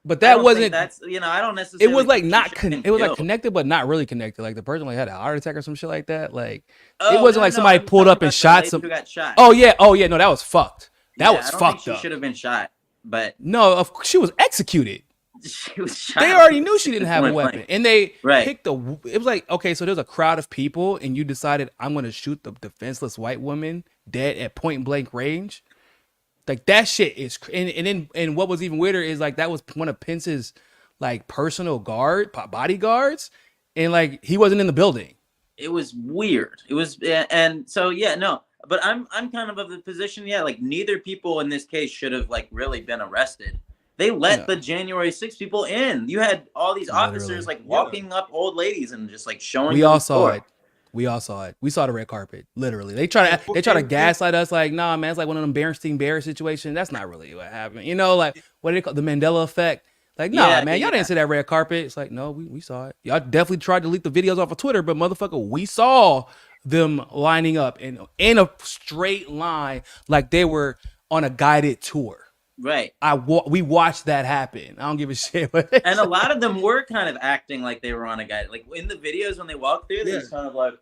but that wasn't. That's I don't necessarily. It was like not. It was like connected, but not really connected. Like the person like had a heart attack or some shit like that. Like it wasn't like somebody pulled up and shot some. Who got shot. Oh yeah. No, that was fucked. That was fucked up. She should have been shot, but no, she was executed. She was shot. They already knew she didn't have a weapon, and they picked it was like, okay, so there's a crowd of people, and you decided I'm going to shoot the defenseless white woman dead at point blank range. Like that shit is, and what was even weirder is like that was one of Pence's like personal bodyguards, and like he wasn't in the building. It was weird. It was, and so but I'm kind of the position, like neither people in this case should have like really been arrested. They let the January 6th people in. You had all these officers like walking up old ladies and just like showing. We all saw it. We saw the red carpet. Literally, they try to gaslight us. Like, nah, man, it's like one of them Berenstein Bears situations. That's not really what happened. Like what do they call the Mandela effect? Like, nah, man, y'all didn't see that red carpet. It's like, no, we saw it. Y'all definitely tried to leak the videos off of Twitter, but motherfucker, we saw them lining up in a straight line like they were on a guided tour. Right. We watched that happen. I don't give a shit. And a lot of them were kind of acting like they were on a guide. Like in the videos when they walk through, they're just kind of like,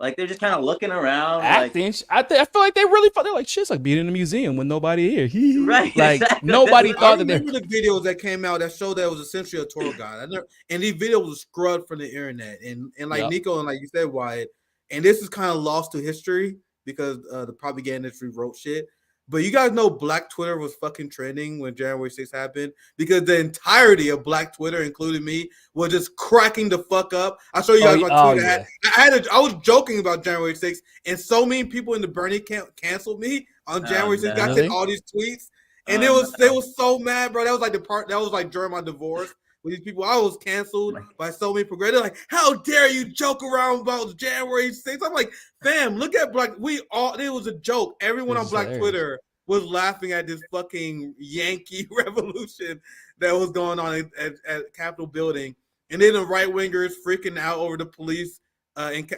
like they're just kind of looking around. Acting. Like, I feel like they really thought they're like shit's like being in a museum with nobody here. Right. Like exactly. Nobody thought that. I remember the videos that came out that showed that it was essentially a tour guide. And these videos were scrubbed from the internet. And like Niko and like you said, Wyatt, and this is kind of lost to history because the propaganda industry wrote shit. But you guys know Black Twitter was fucking trending when January 6th happened because the entirety of Black Twitter, including me, was just cracking the fuck up. I'll show you guys my tweet. I was joking about January 6th, and so many people in the Bernie camp canceled me on January 6th. I sent all these tweets, and they was so mad, bro. That was like the part that was like during my divorce. With these people, I was canceled by so many progressives. Like, how dare you joke around about January 6th? I'm like, fam, look at Black. It was a joke. Everyone on Black Twitter was laughing at this fucking Yankee revolution that was going on at Capitol building. And then the right wingers freaking out over the police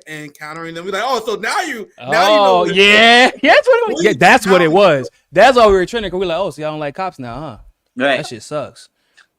encountering them. We're like, oh, so now you know. Yeah. That's what it was. That's why we were trending. We're like, oh, so y'all don't like cops now, huh? Right. That shit sucks.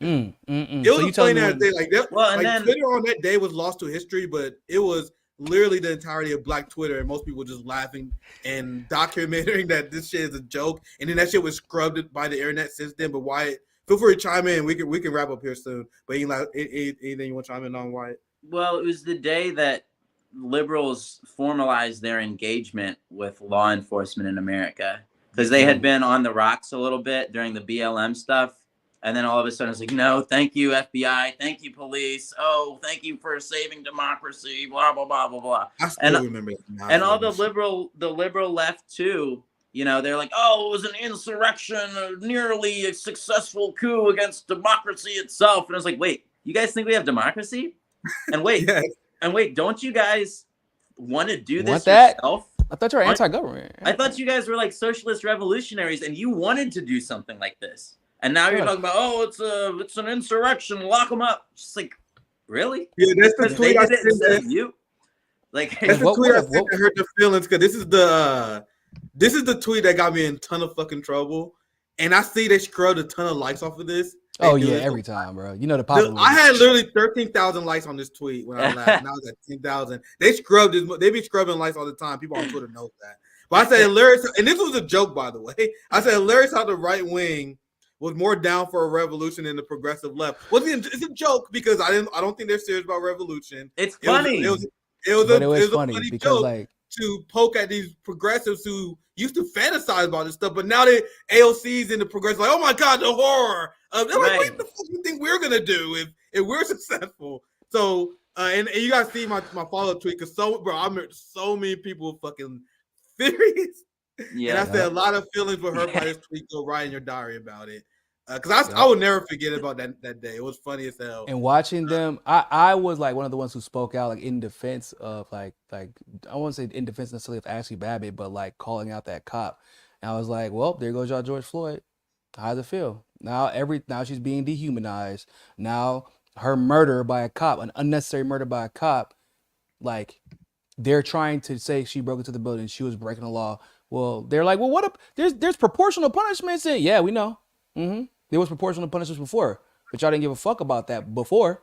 It was a funny ass day. Like that. Twitter on that day was lost to history, but it was literally the entirety of Black Twitter, and most people just laughing and documenting that this shit is a joke. And then that shit was scrubbed by the internet since then. But Wyatt, feel free to chime in. We can wrap up here soon. But anything you want to chime in on, Wyatt? Well, it was the day that liberals formalized their engagement with law enforcement in America, because they had been on the rocks a little bit during the BLM stuff. And then all of a sudden it's like, no, thank you, FBI. Thank you, police. Oh, thank you for saving democracy. Blah, blah, blah, blah, blah. I still remember that. And all the liberal left too, you know, they're like, oh, it was an insurrection, nearly a successful coup against democracy itself. And I was like, wait, you guys think we have democracy? And wait, don't you guys want to do this yourself? I thought you were anti-government. I thought you guys were like socialist revolutionaries and you wanted to do something like this. And now you're talking about, oh, it's an insurrection, lock them up. Just like, really? Yeah, that's the tweet I sent you. Like, that's the tweet I sent to hurt the feelings, because this is the tweet that got me in a ton of fucking trouble. And I see they scrubbed a ton of likes off of this. Oh yeah, every time, bro. You know the popular. I had literally 13,000 likes on this tweet when I laughed. Now it's at 10,000. They scrubbed this. They be scrubbing likes all the time. People on Twitter know that. But I said hilarious, and this was a joke, by the way. I said hilarious how the right wing was more down for a revolution than the progressive left. It's a joke because I don't think they're serious about revolution. It's funny. It was funny funny because joke like to poke at these progressives who used to fantasize about this stuff, but now they AOC's in the progressive like, oh my god, the horror. They're like, what the fuck do you think we're gonna do if we're successful? So and you guys see my follow-up tweet because I met so many people fucking furious. Yeah, and I said a lot of feelings were hurt by this tweet. Go write in your diary about it, because I would never forget about that day. It was funny as hell. And watching them, I was like one of the ones who spoke out like in defense of like I won't say in defense necessarily of Ashley Babbitt, but like calling out that cop. And I was like, well, there goes y'all George Floyd. How does it feel? Now she's being dehumanized. Now her murder by a cop, an unnecessary murder by a cop, like they're trying to say she broke into the building, she was breaking the law. Well, they're like, well, what up? There's proportional punishments in. Yeah, we know. There was proportional punishments before, but y'all didn't give a fuck about that before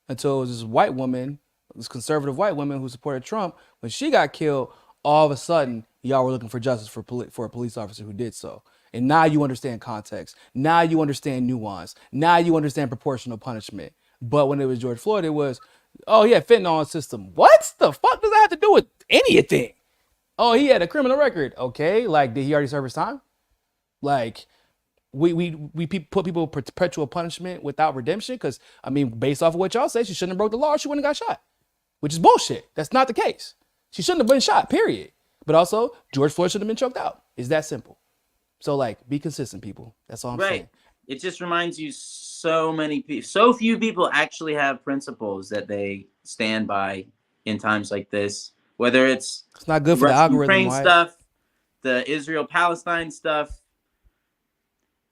until it was this white woman, this conservative white woman who supported Trump. When she got killed, all of a sudden, y'all were looking for justice for a police officer who did so. And now you understand context. Now you understand nuance. Now you understand proportional punishment. But when it was George Floyd, it was, oh, yeah, fentanyl system. What the fuck does that have to do with anything? Oh, he had a criminal record. Okay, like, did he already serve his time? Like, we put people in perpetual punishment without redemption? Because, I mean, based off of what y'all say, she shouldn't have broke the law or she wouldn't have got shot. Which is bullshit. That's not the case. She shouldn't have been shot, period. But also, George Floyd should have been choked out. It's that simple. So, like, be consistent, people. That's all I'm saying. It just reminds you so few people actually have principles that they stand by in times like this. Whether it's not good for the algorithm, Ukraine stuff, the Israel-Palestine stuff,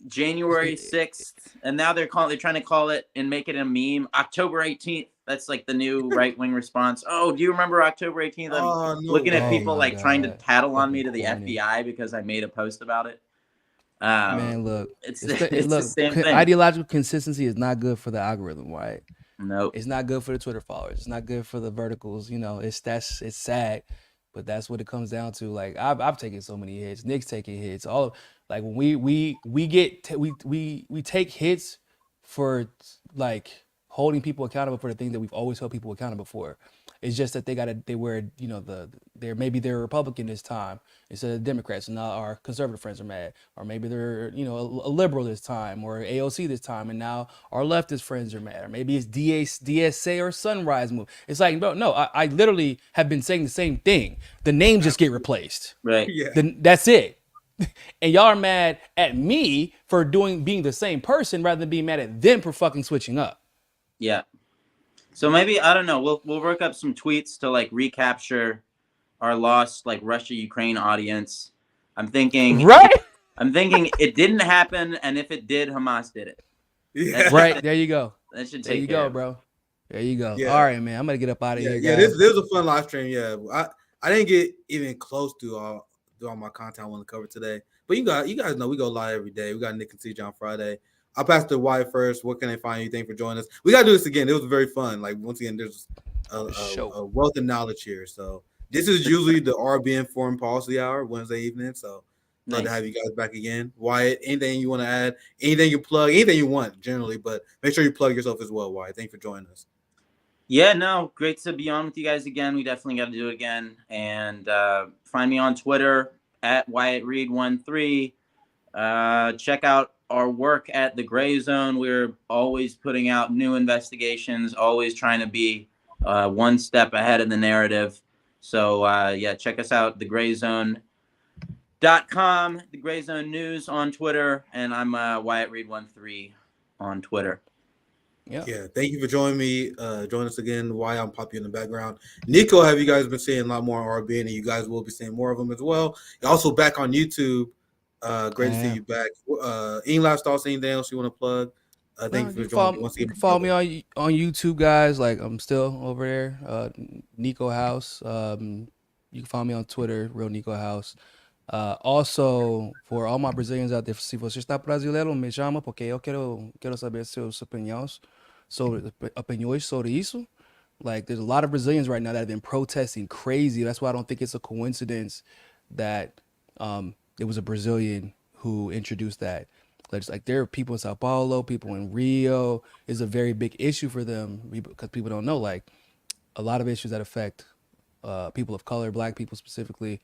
January 6th, and now they're trying to call it and make it a meme. October 18th. That's like the new right-wing response. Oh, do you remember October 18th? I'm looking at people trying to tattle on me to the FBI because I made a post about it. Man, look, it's the same thing. Ideological consistency is not good for the algorithm, right? Nope. It's not good for the Twitter followers. It's not good for the verticals. You know, it's sad, but that's what it comes down to. Like I've taken so many hits. Nick's taking hits. All like when we take hits for like holding people accountable for the things that we've always held people accountable for. It's just that they wear, they're Republican this time instead of Democrats, and now our conservative friends are mad. Or maybe they're, a liberal this time, or AOC this time, and now our leftist friends are mad. Or maybe it's DSA or Sunrise Move. It's like, bro, no, I literally have been saying the same thing. The names just get replaced. Right. Yeah. That's it. And y'all are mad at me for being the same person rather than being mad at them for fucking switching up. Yeah. So maybe, I don't know, we'll work up some tweets to like recapture our lost like Russia-Ukraine audience. I'm thinking it didn't happen, and if it did, Hamas did it. Yeah. Right, there you go. That should There take you care go, of it. bro. There you go. Yeah. All right, man. I'm gonna get up out of here, Yeah, guys. this was a fun live stream. Yeah, I didn't get even close to all my content I want to cover today. But you guys know we go live every day. We got Nick and CJ on Friday. I'll pass to Wyatt first. What can they find you? Thank you for joining us. We gotta do this again. It was very fun. Like, once again, there's a wealth of knowledge here. So this is usually the RBN Foreign Policy Hour Wednesday evening. So love to have you guys back again. Wyatt, anything you want to add? Anything you plug? Anything you want generally, but make sure you plug yourself as well, Wyatt. Thank you for joining us. Yeah, no, great to be on with you guys again. We definitely got to do it again. And find me on Twitter at WyattReed13. Check out our work at The Gray Zone. We're always putting out new investigations, always trying to be one step ahead of the narrative. So, yeah, check us out, thegrayzone.com, The Gray Zone News on Twitter, and I'm WyattReed13 on Twitter. Yeah. Thank you for joining me. Join us again. Why I'm popping in the background. Niko, have you guys been seeing a lot more on RBN, and you guys will be seeing more of them as well. You're also back on YouTube. Great to see you back. Any last thoughts? Anything else you want to plug? Thank you for joining me once again. You can follow me on YouTube, guys. Like, I'm still over there. Niko House. You can follow me on Twitter, Real Niko House. Also, for all my Brazilians out there, se você está brasileiro, me chama, porque eu quero saber seus opiniões sobre isso. Like, there's a lot of Brazilians right now that have been protesting crazy. That's why I don't think it's a coincidence that it was a Brazilian who introduced that. Like, there are people in Sao Paulo, people in Rio. It's a very big issue for them because people don't know, like, a lot of issues that affect people of color, black people specifically.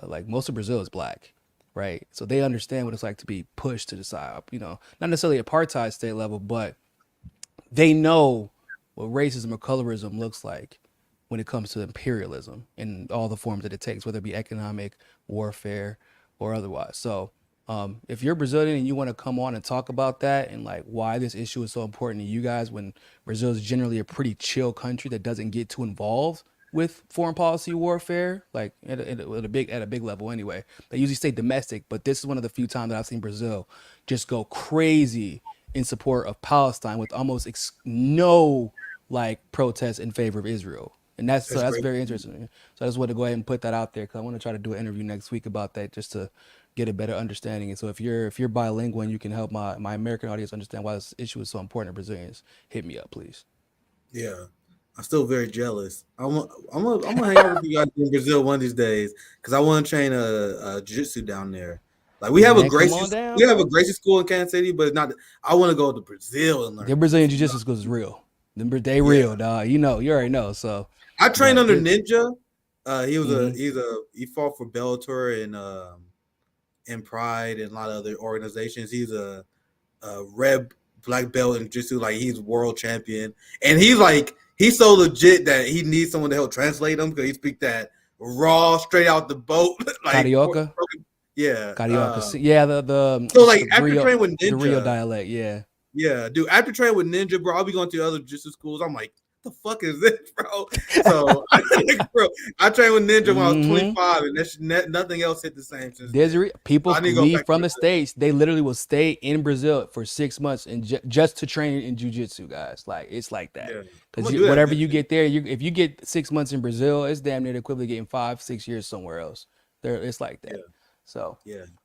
Like, most of Brazil is black, right? So they understand what it's like to be pushed to the side, not necessarily apartheid state level, but they know what racism or colorism looks like when it comes to imperialism in all the forms that it takes, whether it be economic, warfare, or otherwise. So if you're Brazilian and you want to come on and talk about that and like why this issue is so important to you guys, when Brazil is generally a pretty chill country that doesn't get too involved with foreign policy warfare, like at a big level anyway. They usually stay domestic, but this is one of the few times that I've seen Brazil just go crazy in support of Palestine with almost no like protests in favor of Israel. And that's very interesting. So I just want to go ahead and put that out there because I want to try to do an interview next week about that just to get a better understanding. And so if you're bilingual and you can help my American audience understand why this issue is so important to Brazilians, hit me up, please. Yeah. I'm still very jealous. I'm gonna hang out with you guys in Brazil one of these days because I want to train a jiu-jitsu down there. Like, we have a Gracie school in Kansas City, but not. I want to go to Brazil and learn. The Brazilian jiu-jitsu school is real. They real, dog. You already know. So I trained under Ninja. He fought for Bellator and Pride and a lot of other organizations. He's a red black belt in jiu-jitsu. Like, he's world champion, and he's so legit that he needs someone to help translate him because he speaks that raw, straight out the boat. Like, Carioca. Yeah. Carioca. The so like after training with Ninja, the Rio dialect, yeah. Yeah, dude. After training with Ninja, bro, I'll be going to other jiu-jitsu schools. I'm like, what the fuck is this, bro? So I trained with Ninja when I was 25, and that's nothing else hit the same since. People leave from the States. They literally will stay in Brazil for 6 months and just to train in jiu-jitsu, guys. Like, it's like that. Because whatever you get there, if you get 6 months in Brazil, it's damn near the equivalent of getting 5-6 years somewhere else. It's like that. Yeah. So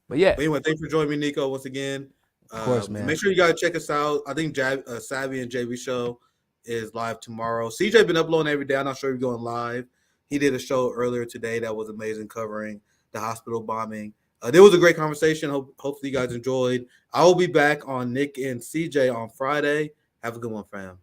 but anyway, thanks for joining me, Niko, once again. Of course, man. Make sure you guys check us out. I think Savvy and JB show is live tomorrow. CJ been uploading every day. I'm not sure if you're going live. He did a show earlier today that was amazing, covering the hospital bombing. There was a great conversation. Hopefully you guys enjoyed. I will be back on Nick and CJ on Friday. Have a good one, fam.